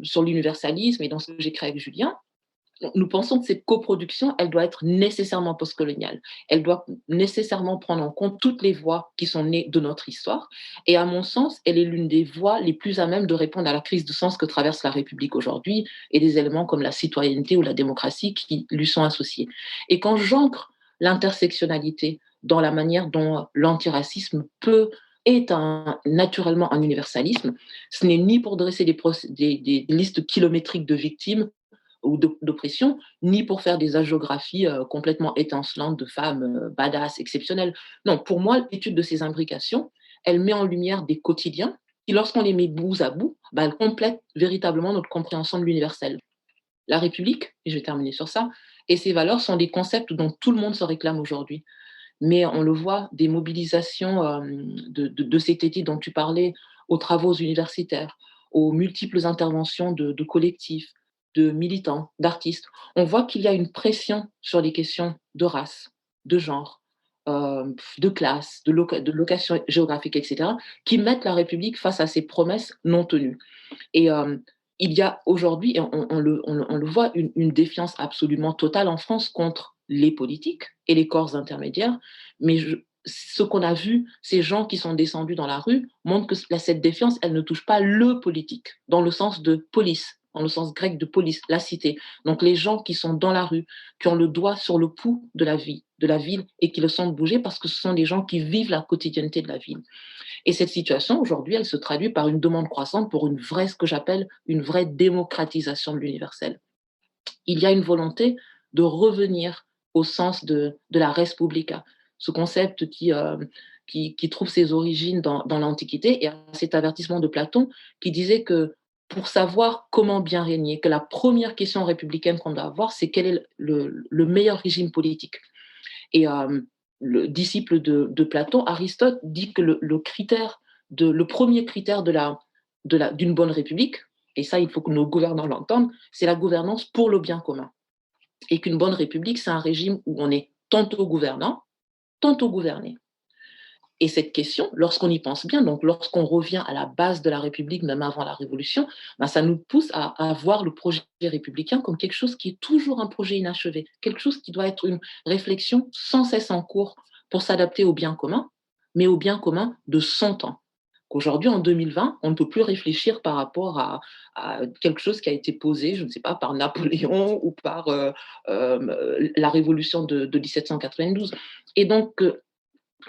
sur l'universalisme et dans ce que j'ai créé avec Julien, Nous pensons que cette coproduction, elle doit être nécessairement postcoloniale. Elle doit nécessairement prendre en compte toutes les voix qui sont nées de notre histoire. Et à mon sens, elle est l'une des voies les plus à même de répondre à la crise de sens que traverse la République aujourd'hui et des éléments comme la citoyenneté ou la démocratie qui lui sont associés. Et quand j'ancre l'intersectionnalité dans la manière dont l'antiracisme naturellement un universalisme, ce n'est ni pour dresser des listes kilométriques de victimes ou d'oppression, ni pour faire des hagiographies complètement étincelantes de femmes badass, exceptionnelles. Non, pour moi, l'étude de ces imbrications, elle met en lumière des quotidiens qui, lorsqu'on les met bout à bout, elles complètent véritablement notre compréhension de l'universel. La République, et je vais terminer sur ça, et ses valeurs sont des concepts dont tout le monde se réclame aujourd'hui. Mais on le voit, des mobilisations de cet été dont tu parlais, aux travaux universitaires, aux multiples interventions de collectifs, de militants, d'artistes, on voit qu'il y a une pression sur les questions de race, de genre, de classe, de location géographique, etc., qui mettent la République face à ces promesses non tenues. Et il y a aujourd'hui, et on le voit, une défiance absolument totale en France contre les politiques et les corps intermédiaires. Mais ce qu'on a vu, ces gens qui sont descendus dans la rue, montrent que cette défiance, elle ne touche pas le politique, dans le sens de police, dans le sens grec de police, la cité. Donc les gens qui sont dans la rue, qui ont le doigt sur le pouls de la vie, de la ville, et qui le sentent bouger parce que ce sont des gens qui vivent la quotidienneté de la ville. Et cette situation, aujourd'hui, elle se traduit par une demande croissante pour ce que j'appelle une vraie démocratisation de l'universel. Il y a une volonté de revenir au sens de la res publica, ce concept qui trouve ses origines dans l'Antiquité, et à cet avertissement de Platon qui disait que pour savoir comment bien régner, que la première question républicaine qu'on doit avoir, c'est quel est le meilleur régime politique. Et le disciple de Platon, Aristote, dit que le premier critère d'une bonne république, et ça, il faut que nos gouvernants l'entendent, c'est la gouvernance pour le bien commun. Et qu'une bonne république, c'est un régime où on est tantôt gouvernant, tantôt gouverné. Et cette question, lorsqu'on y pense bien, donc lorsqu'on revient à la base de la République, même avant la Révolution, ça nous pousse à voir le projet républicain comme quelque chose qui est toujours un projet inachevé, quelque chose qui doit être une réflexion sans cesse en cours pour s'adapter au bien commun, mais au bien commun de son temps. Qu'aujourd'hui, en 2020, on ne peut plus réfléchir par rapport à quelque chose qui a été posé, je ne sais pas, par Napoléon ou par la Révolution de 1792. Et donc,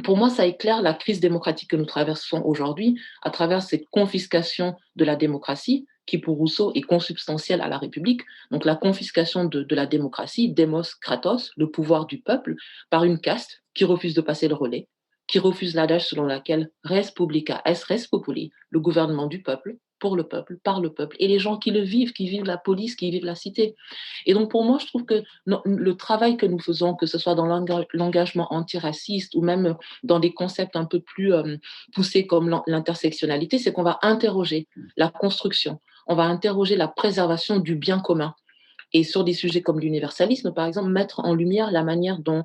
pour moi, ça éclaire la crise démocratique que nous traversons aujourd'hui à travers cette confiscation de la démocratie qui, pour Rousseau, est consubstantielle à la République. Donc la confiscation de la démocratie, démos kratos, le pouvoir du peuple, par une caste qui refuse de passer le relais, qui refuse l'adage selon laquelle res publica est res populi, le gouvernement du peuple, pour le peuple, par le peuple, et les gens qui le vivent, qui vivent la police, qui vivent la cité. Et donc pour moi, je trouve que le travail que nous faisons, que ce soit dans l'engagement antiraciste ou même dans des concepts un peu plus poussés comme l'intersectionnalité, c'est qu'on va interroger la construction, on va interroger la préservation du bien commun. Et sur des sujets comme l'universalisme, par exemple, mettre en lumière la manière dont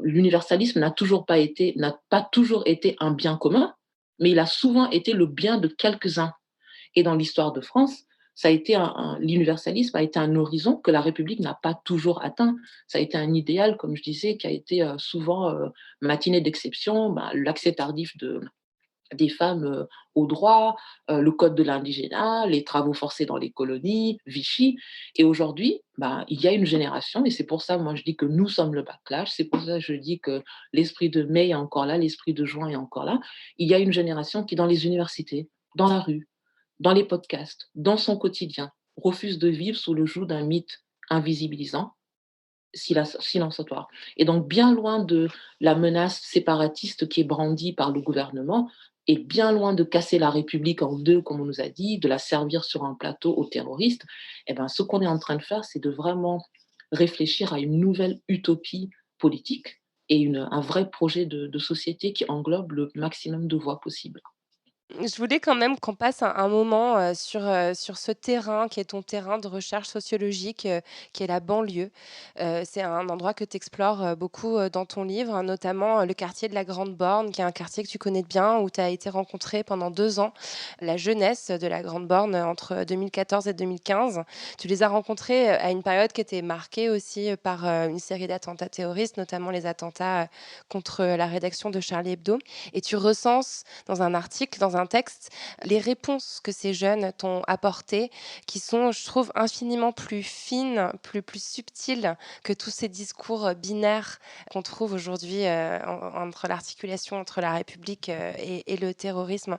l'universalisme n'a pas toujours été un bien commun, mais il a souvent été le bien de quelques-uns. Et dans l'histoire de France, l'universalisme a été un horizon que la République n'a pas toujours atteint. Ça a été un idéal, comme je disais, qui a été souvent matiné d'exception, l'accès tardif des femmes aux droits, le code de l'indigénat, les travaux forcés dans les colonies, Vichy. Et aujourd'hui, il y a une génération, et c'est pour ça, moi, je dis que nous sommes le backlash, c'est pour ça que je dis que l'esprit de mai est encore là, l'esprit de juin est encore là. Il y a une génération qui, dans les universités, dans la rue, dans les podcasts, dans son quotidien, refuse de vivre sous le joug d'un mythe invisibilisant, silenciatoire. Et donc, bien loin de la menace séparatiste qui est brandie par le gouvernement, et bien loin de casser la République en deux, comme on nous a dit, de la servir sur un plateau aux terroristes, ce qu'on est en train de faire, c'est de vraiment réfléchir à une nouvelle utopie politique et un vrai projet de société qui englobe le maximum de voix possibles. Je voulais quand même qu'on passe un moment, sur ce terrain qui est ton terrain de recherche sociologique, qui est la banlieue. C'est un endroit que tu explores, beaucoup, dans ton livre, notamment, le quartier de la Grande Borne, qui est un quartier que tu connais bien, où tu as été rencontrer pendant 2 ans la jeunesse de la Grande Borne, entre 2014 et 2015. Tu les as rencontrés, à une période qui était marquée aussi, par, une série d'attentats terroristes, notamment les attentats, contre la rédaction de Charlie Hebdo, et tu recenses dans un article, dans un texte, les réponses que ces jeunes t'ont apportées, qui sont, je trouve, infiniment plus fines, plus subtiles que tous ces discours binaires qu'on trouve aujourd'hui entre l'articulation entre la République et le terrorisme.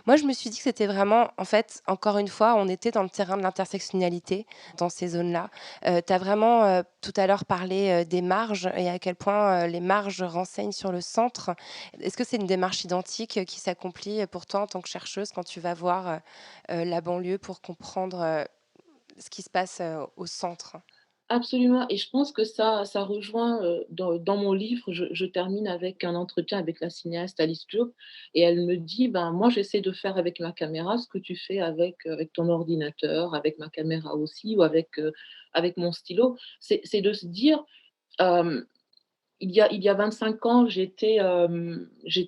Moi, je me suis dit que c'était vraiment, en fait, encore une fois, on était dans le terrain de l'intersectionnalité dans ces zones-là. Tu as vraiment tout à l'heure parlé des marges et à quel point les marges renseignent sur le centre. Est-ce que c'est une démarche identique qui s'accomplit pour toi en tant que chercheuse quand tu vas voir la banlieue pour comprendre ce qui se passe au centre? Absolument, et je pense que ça rejoint, dans mon livre, je termine avec un entretien avec la cinéaste Alice Diop et elle me dit: «Ben, moi, j'essaie de faire avec ma caméra ce que tu fais avec ton ordinateur, avec ma caméra aussi ou avec mon stylo». C'est de se dire, hem, il y a 25 ans, j'étais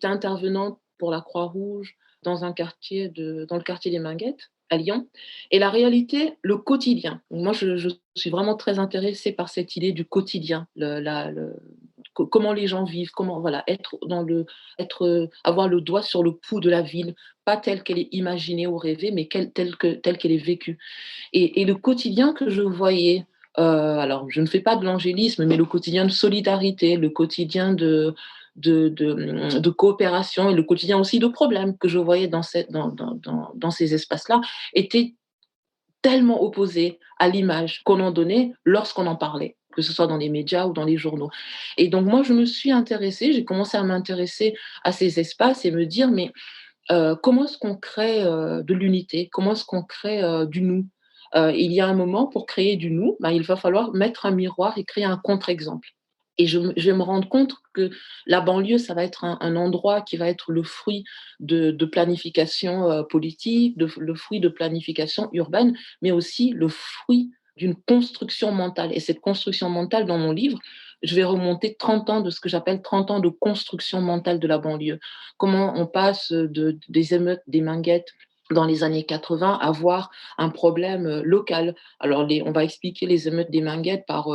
intervenante pour la Croix-Rouge dans le quartier des Minguettes, à Lyon, et la réalité, le quotidien. Moi, je suis vraiment très intéressée par cette idée du quotidien, comment les gens vivent, comment voilà, avoir le doigt sur le pouls de la ville, pas telle qu'elle est imaginée ou rêvée, mais telle qu'elle est vécue. Et le quotidien que je voyais, alors je ne fais pas de l'angélisme, mais le quotidien de solidarité, le quotidien de coopération et le quotidien aussi de problèmes que je voyais dans ces espaces-là était tellement opposé à l'image qu'on en donnait lorsqu'on en parlait, que ce soit dans les médias ou dans les journaux. Et donc moi, je me suis intéressée, j'ai commencé à m'intéresser à ces espaces et me dire: «Mais comment est-ce qu'on crée, de l'unité? Comment est-ce qu'on crée, du nous?» Il y a un moment pour créer du nous, ben, il va falloir mettre un miroir et créer un contre-exemple. Et je vais me rendre compte que la banlieue, ça va être un endroit qui va être le fruit de planification, politique, le fruit de planification urbaine, mais aussi le fruit d'une construction mentale. Et cette construction mentale, dans mon livre, je vais remonter 30 ans de ce que j'appelle 30 ans de construction mentale de la banlieue. Comment on passe des émeutes des Minguettes dans les années 80 à voir un problème local. Alors, on va expliquer les émeutes des Minguettes par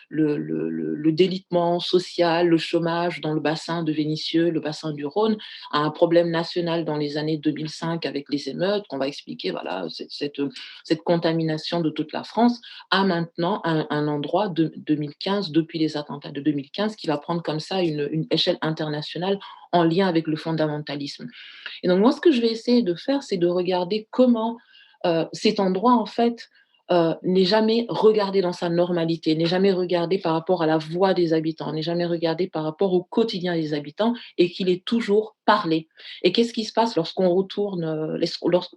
le délitement social, le chômage dans le bassin de Vénissieux, le bassin du Rhône, à un problème national dans les années 2005 avec les émeutes, qu'on va expliquer, voilà, cette contamination de toute la France, à maintenant un endroit de 2015, depuis les attentats de 2015, qui va prendre comme ça une échelle internationale en lien avec le fondamentalisme. Et donc moi, ce que je vais essayer de faire, c'est de regarder comment cet endroit, en fait, n'est jamais regardé dans sa normalité, n'est jamais regardé par rapport à la voix des habitants, n'est jamais regardé par rapport au quotidien des habitants et qu'il est toujours parlé. Et qu'est-ce qui se passe lorsqu'on retourne,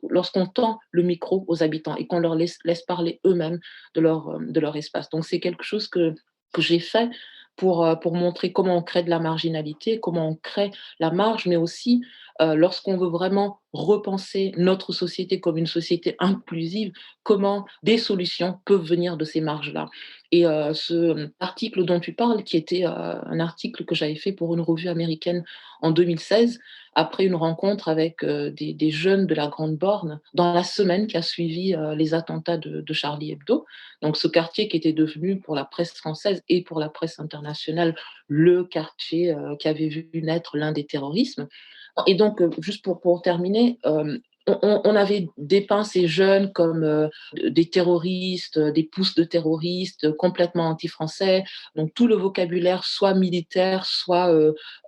lorsqu'on tend le micro aux habitants et qu'on leur laisse parler eux-mêmes de leur espace. Donc c'est quelque chose que j'ai fait pour montrer comment on crée de la marginalité, comment on crée la marge, mais aussi lorsqu'on veut vraiment repenser notre société comme une société inclusive, comment des solutions peuvent venir de ces marges-là. Et ce article dont tu parles, qui était un article que j'avais fait pour une revue américaine en 2016, après une rencontre avec des jeunes de la Grande Borne, dans la semaine qui a suivi les attentats de Charlie Hebdo. Donc ce quartier qui était devenu pour la presse française et pour la presse internationale le quartier qui avait vu naître l'un des terrorismes. Et donc, juste pour terminer, on avait dépeint ces jeunes comme des terroristes, des pousses de terroristes, complètement anti-français. Donc tout le vocabulaire, soit militaire, soit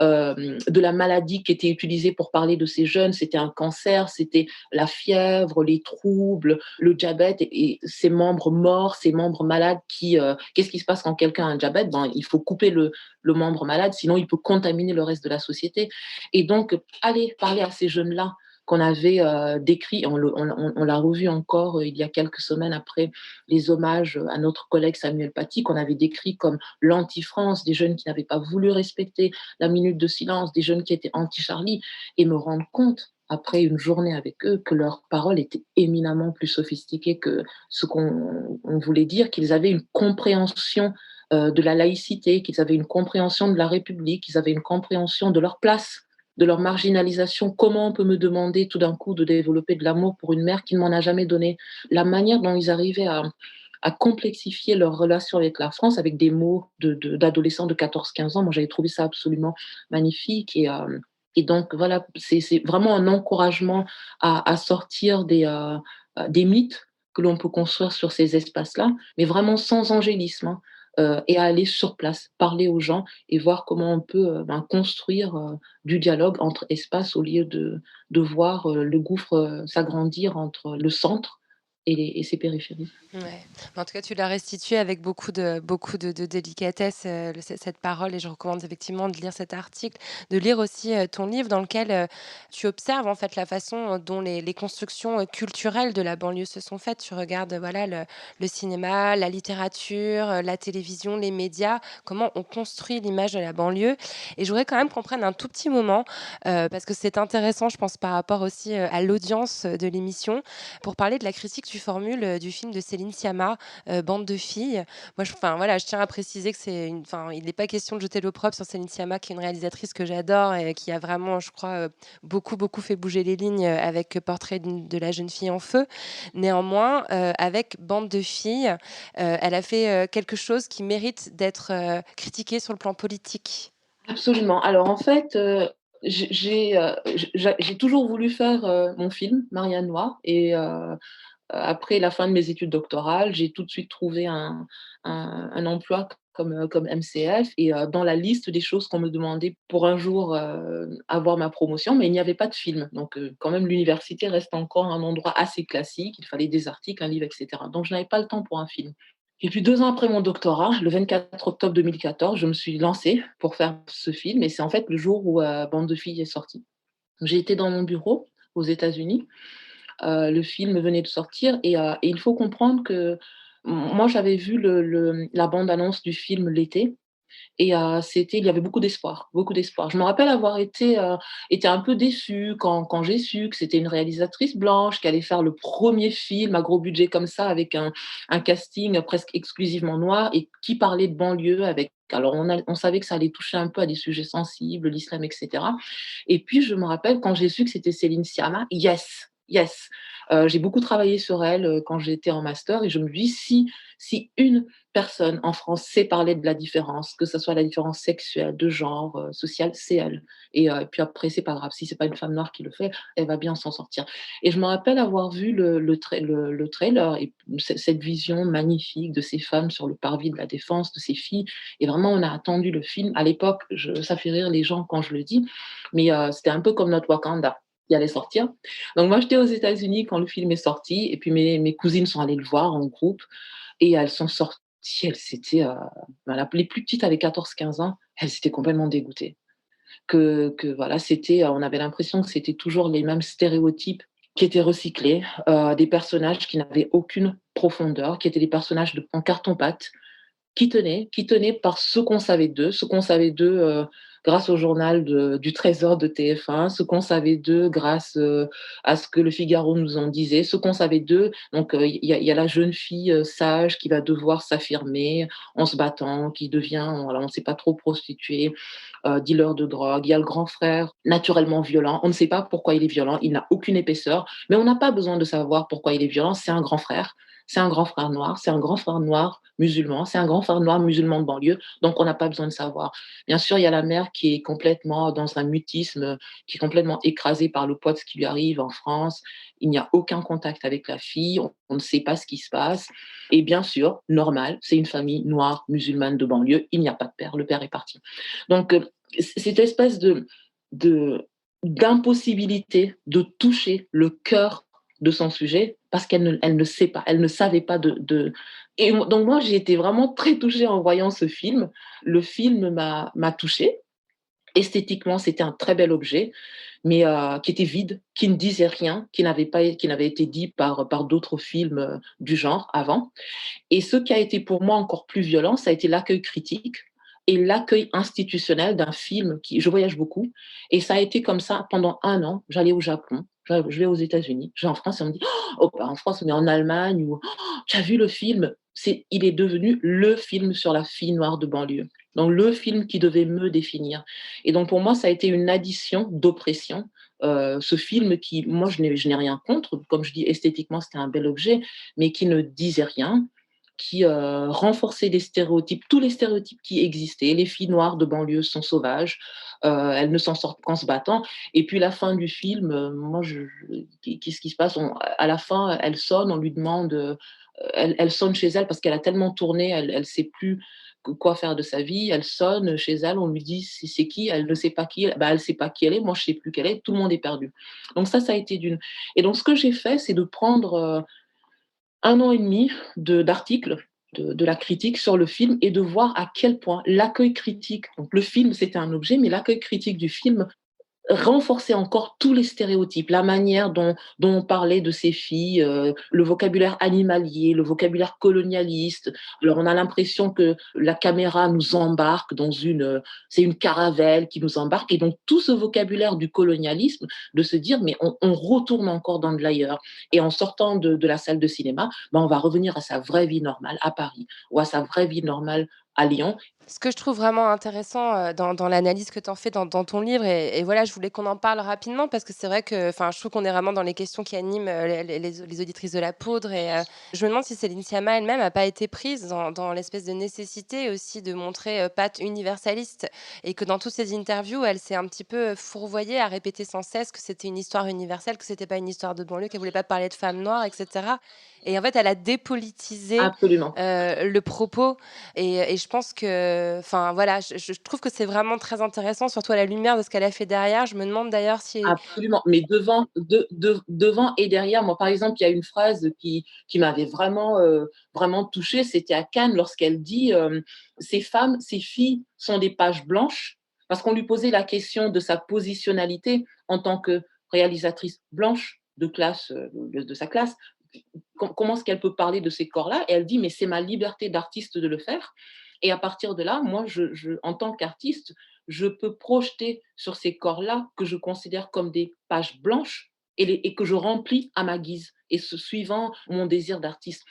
de la maladie qui était utilisé pour parler de ces jeunes, c'était un cancer, c'était la fièvre, les troubles, le diabète et ces membres morts, ces membres malades qu'est-ce qui se passe quand quelqu'un a un diabète? Ben, il faut couper le membre malade, sinon il peut contaminer le reste de la société. Et donc, aller parler à ces jeunes-là qu'on avait décrit, on l'a revu encore il y a quelques semaines après les hommages à notre collègue Samuel Paty, qu'on avait décrit comme l'anti-France, des jeunes qui n'avaient pas voulu respecter la minute de silence, des jeunes qui étaient anti-Charlie, et me rendre compte après une journée avec eux, que leurs paroles étaient éminemment plus sophistiquées que ce qu'on voulait dire, qu'ils avaient une compréhension de la laïcité, qu'ils avaient une compréhension de la République, qu'ils avaient une compréhension de leur place, de leur marginalisation. Comment on peut me demander tout d'un coup de développer de l'amour pour une mère qui ne m'en a jamais donné? La manière dont ils arrivaient à complexifier leur relation avec la France avec des mots d'adolescents de 14-15 ans. Moi, j'avais trouvé ça absolument magnifique. Et donc, voilà, c'est vraiment un encouragement à sortir des mythes que l'on peut construire sur ces espaces-là, mais vraiment sans angélisme, hein, et à aller sur place, parler aux gens et voir comment on peut construire du dialogue entre espaces au lieu de voir le gouffre s'agrandir entre le centre et ses périphéries. Ouais. En tout cas, tu l'as restitué avec beaucoup de délicatesse, cette parole et je recommande effectivement de lire cet article, de lire aussi, ton livre dans lequel, tu observes en fait la façon, dont les constructions, culturelles de la banlieue se sont faites. Tu regardes, voilà, le cinéma, la littérature, la télévision, les médias, comment on construit l'image de la banlieue et je voudrais quand même qu'on prenne un tout petit moment, parce que c'est intéressant, je pense, par rapport aussi, à l'audience, de l'émission, pour parler de la critique que tu formules, du film de Céline Sciamma, Bande de filles. Moi, enfin, voilà, je tiens à préciser que il n'est pas question de jeter l'opprobre sur Céline Sciamma, qui est une réalisatrice que j'adore et qui a vraiment, je crois, beaucoup fait bouger les lignes avec Portrait de la jeune fille en feu. Néanmoins, avec Bande de filles, elle a fait quelque chose qui mérite d'être critiqué sur le plan politique. Absolument. Alors en fait, j'ai toujours voulu faire mon film, Marianne Noire, et après la fin de mes études doctorales, j'ai tout de suite trouvé un emploi comme MCF et dans la liste des choses qu'on me demandait pour un jour avoir ma promotion, mais il n'y avait pas de film. Donc quand même, l'université reste encore un endroit assez classique. Il fallait des articles, un livre, etc. Donc je n'avais pas le temps pour un film. Et puis 2 ans après mon doctorat, le 24 octobre 2014, je me suis lancée pour faire ce film et c'est en fait le jour où Bande de filles est sorti. J'ai été dans mon bureau aux États-Unis, le film venait de sortir et il faut comprendre que moi j'avais vu la bande-annonce du film l'été et il y avait beaucoup d'espoir, beaucoup d'espoir. Je me rappelle avoir été un peu déçue quand j'ai su que c'était une réalisatrice blanche qui allait faire le premier film à gros budget comme ça avec un casting presque exclusivement noir et qui parlait de banlieue avec alors on savait que ça allait toucher un peu à des sujets sensibles, l'islam, et cetera. Et puis je me rappelle quand j'ai su que c'était Céline Sciamma, yes! Yes, j'ai beaucoup travaillé sur elle, quand j'étais en master et je me dis: «Si une personne en France sait parler de la différence, que ça soit la différence sexuelle, de genre, sociale, c'est elle et puis après c'est pas grave, si c'est pas une femme noire qui le fait, elle va bien s'en sortir» et je me rappelle avoir vu le trailer et cette vision magnifique de ces femmes sur le parvis de la Défense, de ces filles et vraiment on a attendu le film. À l'époque, ça fait rire les gens quand je le dis, mais c'était un peu comme notre Wakanda qui allait sortir. Donc moi, j'étais aux États-Unis quand le film est sorti et puis mes cousines sont allées le voir en groupe et elles sont sorties, elles s'étaient, les plus petites avaient 14-15 ans, elles étaient complètement dégoûtées. Que voilà, on avait l'impression que c'était toujours les mêmes stéréotypes qui étaient recyclés, des personnages qui n'avaient aucune profondeur, qui étaient des personnages en carton-pâte, qui tenaient par ce qu'on savait d'eux grâce au journal du Trésor de TF1, ce qu'on savait d'eux grâce à ce que Le Figaro nous en disait, ce qu'on savait d'eux. Donc, il y a la jeune fille sage qui va devoir s'affirmer en se battant, qui devient, voilà, on ne sait pas trop, prostituée, dealer de drogue. Il y a le grand frère naturellement violent. On ne sait pas pourquoi il est violent, il n'a aucune épaisseur, mais on n'a pas besoin de savoir pourquoi il est violent. C'est un grand frère. C'est un grand frère noir, c'est un grand frère noir musulman, c'est un grand frère noir musulman de banlieue, donc on n'a pas besoin de savoir. Bien sûr, il y a la mère qui est complètement dans un mutisme, qui est complètement écrasée par le poids de ce qui lui arrive en France. Il n'y a aucun contact avec la fille, on ne sait pas ce qui se passe. Et bien sûr, normal, c'est une famille noire musulmane de banlieue, il n'y a pas de père, le père est parti. Donc, cette espèce d'impossibilité de toucher le cœur de son sujet parce elle ne sait pas, elle ne savait pas Et donc moi, j'ai été vraiment très touchée en voyant ce film. Le film m'a touchée. Esthétiquement, c'était un très bel objet, mais qui était vide, qui ne disait rien, qui n'avait été dit par d'autres films du genre avant. Et ce qui a été pour moi encore plus violent, ça a été l'accueil critique et l'accueil institutionnel d'un film qui je voyage beaucoup et ça a été comme ça pendant 1 an. J'allais au Japon, je vais aux États-Unis, je vais en France et on me dit: «Oh, pas en France, mais en Allemagne» ou «Oh, tu as vu le film?» Il est devenu le film sur la fille noire de banlieue. Donc le film qui devait me définir et donc pour moi, ça a été une addition d'oppression, ce film qui moi je n'ai rien contre, comme je dis esthétiquement, c'était un bel objet, mais qui ne disait rien, qui renforçait les stéréotypes, tous les stéréotypes qui existaient. Les filles noires de banlieue sont sauvages, elles ne s'en sortent qu'en se battant. Et puis la fin du film, moi, qu'est-ce qui se passe? À la fin, elle sonne, on lui demande, elle sonne chez elle parce qu'elle a tellement tourné, elle ne sait plus quoi faire de sa vie. Elle sonne chez elle, on lui dit c'est qui? Elle ne sait pas qui. Bah, elle ne sait pas qui elle est. Moi, je ne sais plus qui elle est. Tout le monde est perdu. Donc ça a été d'une. Et donc ce que j'ai fait, c'est de prendre 1 an et demi d'articles, de la critique sur le film et de voir à quel point l'accueil critique, donc le film c'était un objet, mais l'accueil critique du film renforcer encore tous les stéréotypes, la manière dont on parlait de ces filles, le vocabulaire animalier, le vocabulaire colonialiste. Alors on a l'impression que la caméra nous embarque c'est une caravelle qui nous embarque et donc tout ce vocabulaire du colonialisme, de se dire mais on retourne encore dans de l'ailleurs et en sortant de la salle de cinéma, ben, on va revenir à sa vraie vie normale à Paris ou à sa vraie vie normale à Lyon. Ce que je trouve vraiment intéressant, dans l'analyse que tu en fais dans ton livre et voilà, je voulais qu'on en parle rapidement parce que c'est vrai que enfin, je trouve qu'on est vraiment dans les questions qui animent, les auditrices de La Poudre et je me demande si Céline Sciamma elle-même a pas été prise dans l'espèce de nécessité aussi de montrer, patte universaliste et que dans toutes ses interviews, elle s'est un petit peu, fourvoyée à répéter sans cesse que c'était une histoire universelle, que c'était pas une histoire de banlieue, qu'elle voulait pas parler de femmes noires et cetera et en fait, elle a dépolitisé, Absolument. le propos et je pense que enfin voilà, je trouve que c'est vraiment très intéressant, surtout à la lumière de ce qu'elle a fait derrière. Je me demande d'ailleurs si Absolument, mais devant et derrière. Moi, par exemple, il y a une phrase qui m'avait vraiment touchée, c'était à Cannes lorsqu'elle dit, ces filles sont des pages blanches», parce qu'on lui posait la question de sa positionnalité en tant que réalisatrice blanche de sa classe. Comment est-ce qu'elle peut parler de ces corps-là? Et elle dit: «Mais c'est ma liberté d'artiste de le faire» et à partir de là, moi, en tant qu'artiste, je peux projeter sur ces corps-là que je considère comme des pages blanches et que je remplis à ma guise et suivant mon désir d'artiste.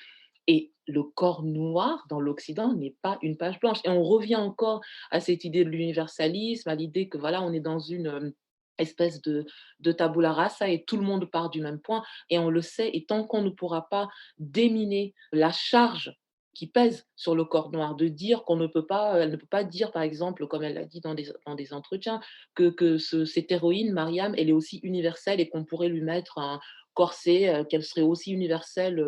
Et le corps noir dans l'Occident n'est pas une page blanche. Et on revient encore à cette idée de l'universalisme, à l'idée que voilà, on est dans une espèce de tabula rasa et tout le monde part du même point. Et on le sait, et tant qu'on ne pourra pas déminer la charge qui pèse sur le corps noir, de dire qu'on ne peut pas, elle ne peut pas dire, par exemple, comme elle l'a dit dans des entretiens, cette héroïne, Mariam, elle est aussi universelle et qu'on pourrait lui mettre un corset, qu'elle serait aussi universelle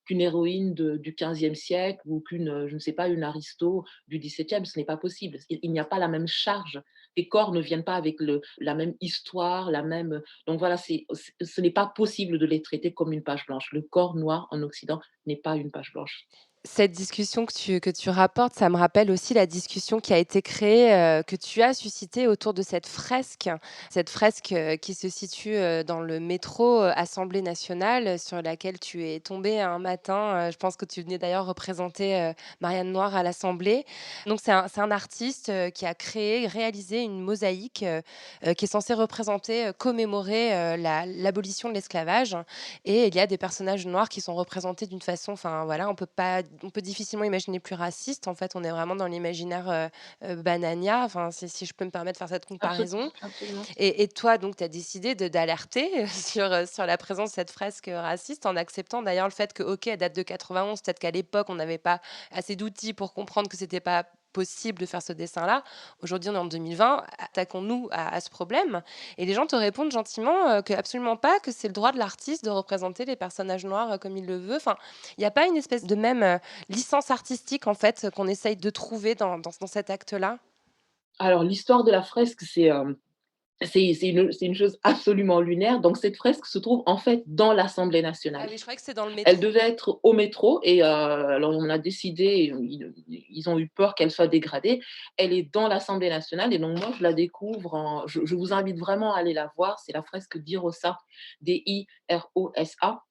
qu'une héroïne du 15e siècle ou je ne sais pas, une aristo du 17e. Ce n'est pas possible. Il n'y a pas la même charge. Les corps ne viennent pas avec la même histoire, la même. Donc voilà, ce n'est pas possible de les traiter comme une page blanche. Le corps noir en Occident n'est pas une page blanche. cette discussion que tu rapportes, ça me rappelle aussi la discussion qui a été créée, que tu as suscitée autour de cette fresque. Cette fresque, qui se situe, dans le métro, Assemblée nationale, sur laquelle tu es tombée un matin, je pense que tu venais d'ailleurs représenter, Marianne Noire à l'Assemblée. Donc c'est un artiste, qui a créé, réalisé une mosaïque, qui est censée représenter, commémorer, l'abolition de l'esclavage et il y a des personnages noirs qui sont représentés d'une façon enfin voilà, on peut difficilement imaginer plus raciste. En fait, on est vraiment dans l'imaginaire, Banania, enfin, si je peux me permettre de faire cette comparaison Absolument. et toi, donc, tu as décidé d'alerter sur la présence de cette fresque, raciste en acceptant d'ailleurs le fait que, OK, elle date de 91, peut-être qu'à l'époque, on n'avait pas assez d'outils pour comprendre que c'était pas possible de faire ce dessin-là. Aujourd'hui, on est en 2020, attaquons-nous à ce problème et les gens te répondent gentiment, que absolument pas, que c'est le droit de l'artiste de représenter les personnages noirs, comme il le veut. Enfin, il n'y a pas une espèce de même, licence artistique, en fait, qu'on essaye de trouver dans cet acte-là? Alors, l'histoire de la fresque, c'est une chose absolument lunaire. Donc, cette fresque se trouve en fait dans l'Assemblée Ah nationale. oui, je croyais que c'est dans le Elle métro. devait être au métro et alors on a décidé, ils ont eu peur qu'elle soit dégradée. Elle est dans l'Assemblée nationale et donc moi je la découvre je vous invite vraiment à aller la voir, c'est la fresque d'Irosa, Dirosa,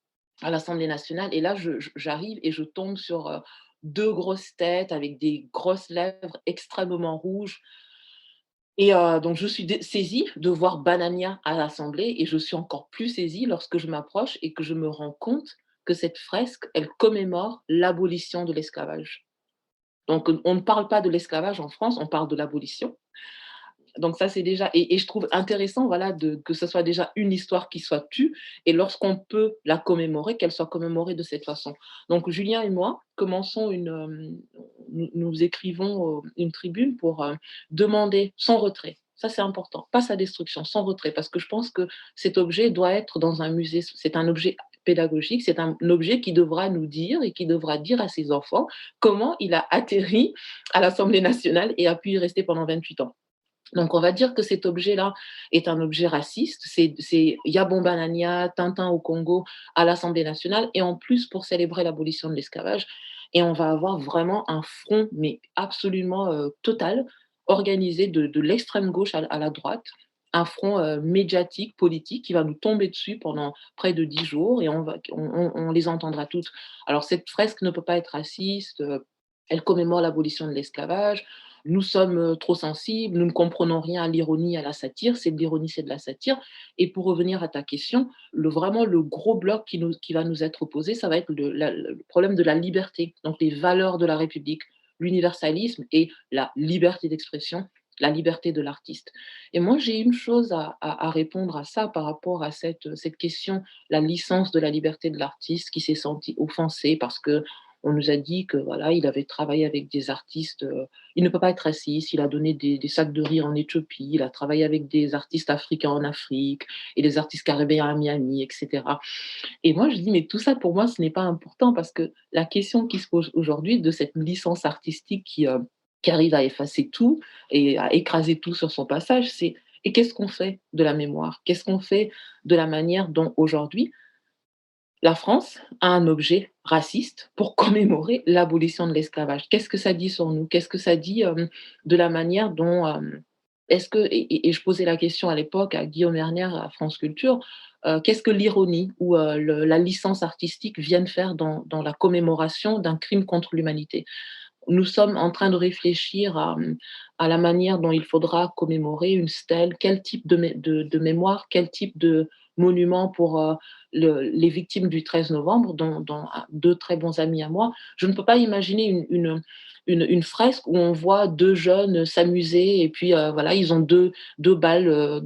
à l'Assemblée nationale et là j'arrive et je tombe sur, 2 grosses têtes avec des grosses lèvres extrêmement rouges. Et donc je suis saisie de voir Banania à l'Assemblée et je suis encore plus saisie lorsque je m'approche et que je me rends compte que cette fresque, elle commémore l'abolition de l'esclavage. Donc on ne parle pas de l'esclavage en France, on parle de l'abolition. Donc ça, c'est déjà et je trouve intéressant, voilà, que ce soit déjà une histoire qui soit tue et lorsqu'on peut la commémorer, qu'elle soit commémorée de cette façon. Donc Julien et moi commençons nous écrivons, une tribune pour, demander son retrait. Ça, c'est important, pas sa destruction, son retrait, parce que je pense que cet objet doit être dans un musée. C'est un objet pédagogique, c'est un objet qui devra nous dire et qui devra dire à ses enfants comment il a atterri à l'Assemblée nationale et a pu y rester pendant 28 ans. Donc, on va dire que cet objet-là est un objet raciste. C'est Yabon Banania, Tintin au Congo à l'Assemblée nationale, et en plus pour célébrer l'abolition de l'esclavage. Et on va avoir vraiment un front, mais absolument total, organisé de l'extrême gauche à la droite, un front médiatique, politique, qui va nous tomber dessus pendant près de 10 jours, et on les entendra toutes. Alors, cette fresque ne peut pas être raciste, elle commémore l'abolition de l'esclavage. Nous sommes trop sensibles, nous ne comprenons rien à l'ironie, à la satire. C'est de l'ironie, c'est de la satire. Et pour revenir à ta question, vraiment le gros bloc qui va nous être opposé, ça va être le problème de la liberté, donc les valeurs de la République, l'universalisme et la liberté d'expression, la liberté de l'artiste. Et moi, j'ai une chose à répondre à ça par rapport à cette question, la licence de la liberté de l'artiste qui s'est senti offensé parce que on nous a dit que voilà, il avait travaillé avec des artistes, il ne peut pas être raciste, il a donné des sacs de riz en Éthiopie, il a travaillé avec des artistes africains en Afrique et des artistes caribéens à Miami, etc. Et moi, je dis, mais tout ça, pour moi, ce n'est pas important parce que la question qui se pose aujourd'hui de cette licence artistique qui arrive à effacer tout et à écraser tout sur son passage, c'est et qu'est-ce qu'on fait de la mémoire? Qu'est-ce qu'on fait de la manière dont aujourd'hui la France a un objet raciste pour commémorer l'abolition de l'esclavage? Qu'est-ce que ça dit sur nous? Qu'est-ce que ça dit de la manière dont est-ce que et je posais la question à l'époque à Guillaume Erner à France Culture, qu'est-ce que l'ironie ou la licence artistique viennent faire dans la commémoration d'un crime contre l'humanité? Nous sommes en train de réfléchir à la manière dont il faudra commémorer une stèle, quel type de mémoire, quel type de monument pour les victimes du 13 novembre, dont deux très bons amis à moi. Je ne peux pas imaginer une fresque où on voit deux jeunes s'amuser et puis voilà, ils ont deux balles,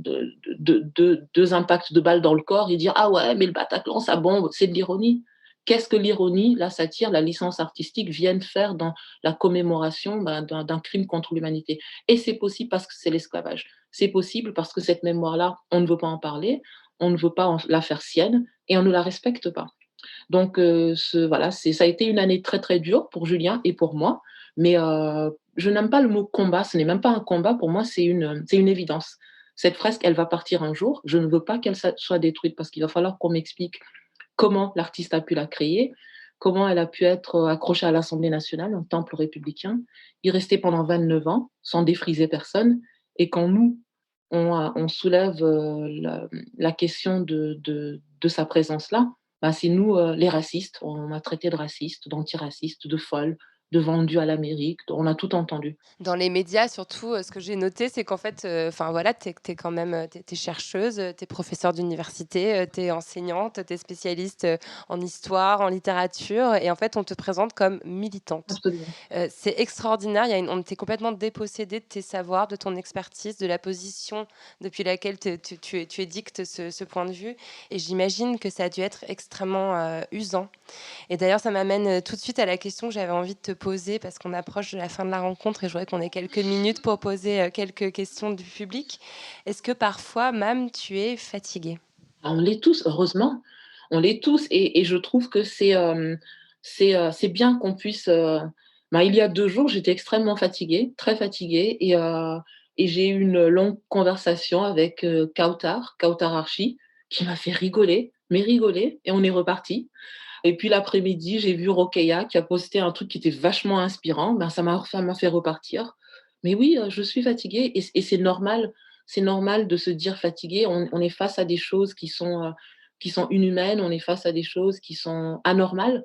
deux impacts de balles dans le corps et dire ah ouais, mais le Bataclan, ça bombe, c'est de l'ironie. Qu'est-ce que l'ironie, la satire, la licence artistique viennent faire dans la commémoration d'un crime contre l'humanité? Et c'est possible parce que c'est l'esclavage. C'est possible parce que cette mémoire-là, on ne veut pas en parler, on ne veut pas la faire sienne et on ne la respecte pas. Donc, voilà, ça a été une année très, très dure pour Julien et pour moi, mais je n'aime pas le mot combat, ce n'est même pas un combat, pour moi, c'est une évidence. Cette fresque, elle va partir un jour, je ne veux pas qu'elle soit détruite parce qu'il va falloir qu'on m'explique comment l'artiste a pu la créer, comment elle a pu être accrochée à l'Assemblée nationale, un temple républicain, y rester pendant 29 ans sans défriser personne. Et quand nous, on soulève la question de sa présence-là, ben c'est nous, les racistes, on m'a traité de raciste, d'antiraciste, de folle, de vendue à l'Amérique, on a tout entendu. Dans les médias, surtout, ce que j'ai noté, c'est qu'en fait, enfin voilà, tu es quand même, tu es chercheuse, tu es professeure d'université, tu es enseignante, tu es spécialiste, en histoire, en littérature et en fait, on te présente comme militante. Absolument. C'est extraordinaire, on était complètement dépossédé de tes savoirs, de ton expertise, de la position depuis laquelle tu édictes ce point de vue et j'imagine que ça a dû être extrêmement, usant. Et d'ailleurs, ça m'amène tout de suite à la question que j'avais envie de te poser parce qu'on approche de la fin de la rencontre et je voudrais qu'on ait quelques minutes pour poser quelques questions du public. Est-ce que parfois, même, tu es fatiguée? On l'est tous, heureusement, on l'est tous et je trouve que c'est bien qu'on puisse. Il y a 2 jours, j'étais extrêmement fatiguée, très fatiguée et j'ai eu une longue conversation avec Kautar Archi, qui m'a fait rigoler, mais rigoler, et on est reparti. Et puis l'après-midi, j'ai vu Rokeya qui a posté un truc qui était vachement inspirant. Ça m'a fait repartir. Mais oui, je suis fatiguée et c'est normal. C'est normal de se dire fatigué. On est face à des choses qui sont inhumaines. On est face à des choses qui sont anormales.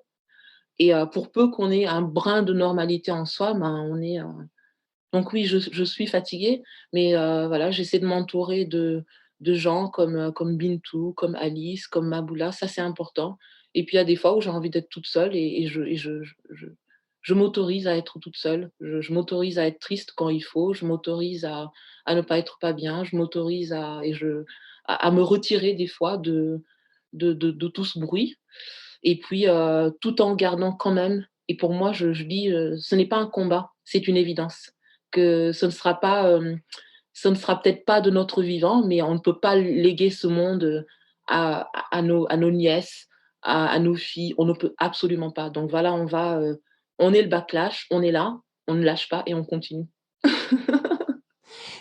Et pour peu qu'on ait un brin de normalité en soi, on est, donc oui, je suis fatiguée, mais voilà, j'essaie de m'entourer de gens comme Bintou, comme Alice, comme Maboula, ça c'est important. Et puis il y a des fois où j'ai envie d'être toute seule je m'autorise à être toute seule. Je m'autorise à être triste quand il faut, je m'autorise à ne pas être pas bien, je m'autorise à me retirer des fois de tout ce bruit. Et puis, tout en gardant quand même, et pour moi, je dis, ce n'est pas un combat, c'est une évidence. Que ce ne sera pas, ce ne sera peut-être pas de notre vivant, mais on ne peut pas léguer ce monde, à nos nièces, à nos filles. On ne peut absolument pas. Donc voilà, on est le backlash, on est là, on ne lâche pas et on continue.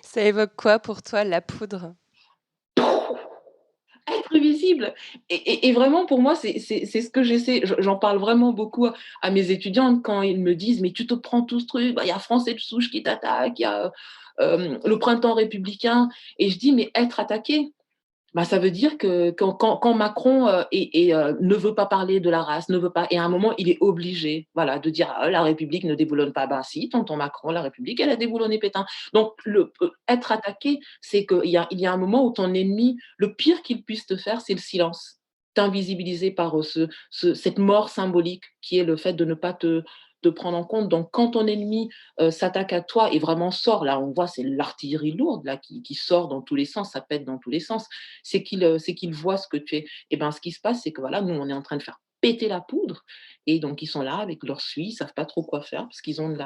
Ça évoque quoi pour toi, la poudre? Être visible et vraiment pour moi c'est ce que j'essaie, j'en parle vraiment beaucoup à mes étudiantes quand ils me disent: «Mais tu te prends tout ce truc, bah, il y a Français de souche qui t'attaque, il y a, le printemps républicain», et je dis: «Mais être attaqué, bah, ça veut dire que quand Macron, ne veut pas parler de la race, ne veut pas, et à un moment, il est obligé, voilà, de dire: «Ah, la République ne déboulonne pas». Ben si, tonton Macron, la République, elle a déboulonné Pétain. Donc être attaqué, c'est qu'il y a un moment où ton ennemi, le pire qu'il puisse te faire, c'est le silence. T'invisibiliser par, cette mort symbolique qui est le fait de ne pas te prendre en compte. Donc quand ton ennemi, s'attaque à toi et vraiment sort, là, on voit, c'est l'artillerie lourde, là, qui sort dans tous les sens, ça pète dans tous les sens, c'est qu'il voit ce que tu es. Et ben, ce qui se passe, c'est que voilà, nous, on est en train de faire péter la poudre, et donc ils sont là avec leur suie, ils savent pas trop quoi faire parce qu'ils ont de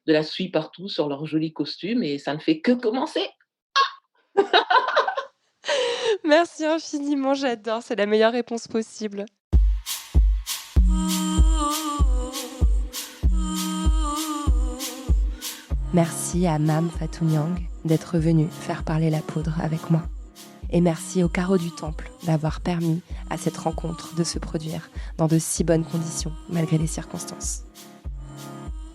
la suie partout sur leur joli costume et ça ne fait que commencer. Merci infiniment, j'adore, c'est la meilleure réponse possible. Merci à Mame Fatou Niang d'être venue faire parler la poudre avec moi. Et merci au Carreau du Temple d'avoir permis à cette rencontre de se produire dans de si bonnes conditions, malgré les circonstances.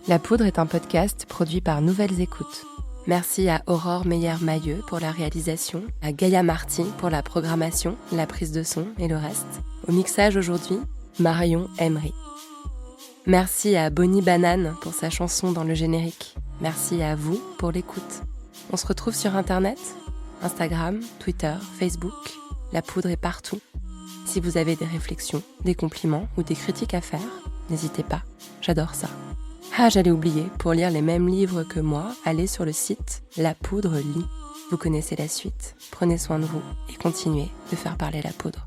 La Poudre est un podcast produit par Nouvelles Écoutes. Merci à Aurore Meyer-Mailleux pour la réalisation, à Gaïa Marty pour la programmation, la prise de son et le reste. Au mixage aujourd'hui, Marion Emery. Merci à Bonnie Banane pour sa chanson dans le générique. Merci à vous pour l'écoute. On se retrouve sur Internet, Instagram, Twitter, Facebook. La Poudre est partout. Si vous avez des réflexions, des compliments ou des critiques à faire, n'hésitez pas, j'adore ça. Ah, j'allais oublier, pour lire les mêmes livres que moi, allez sur le site La Poudre lit. Vous connaissez la suite, prenez soin de vous et continuez de faire parler la poudre.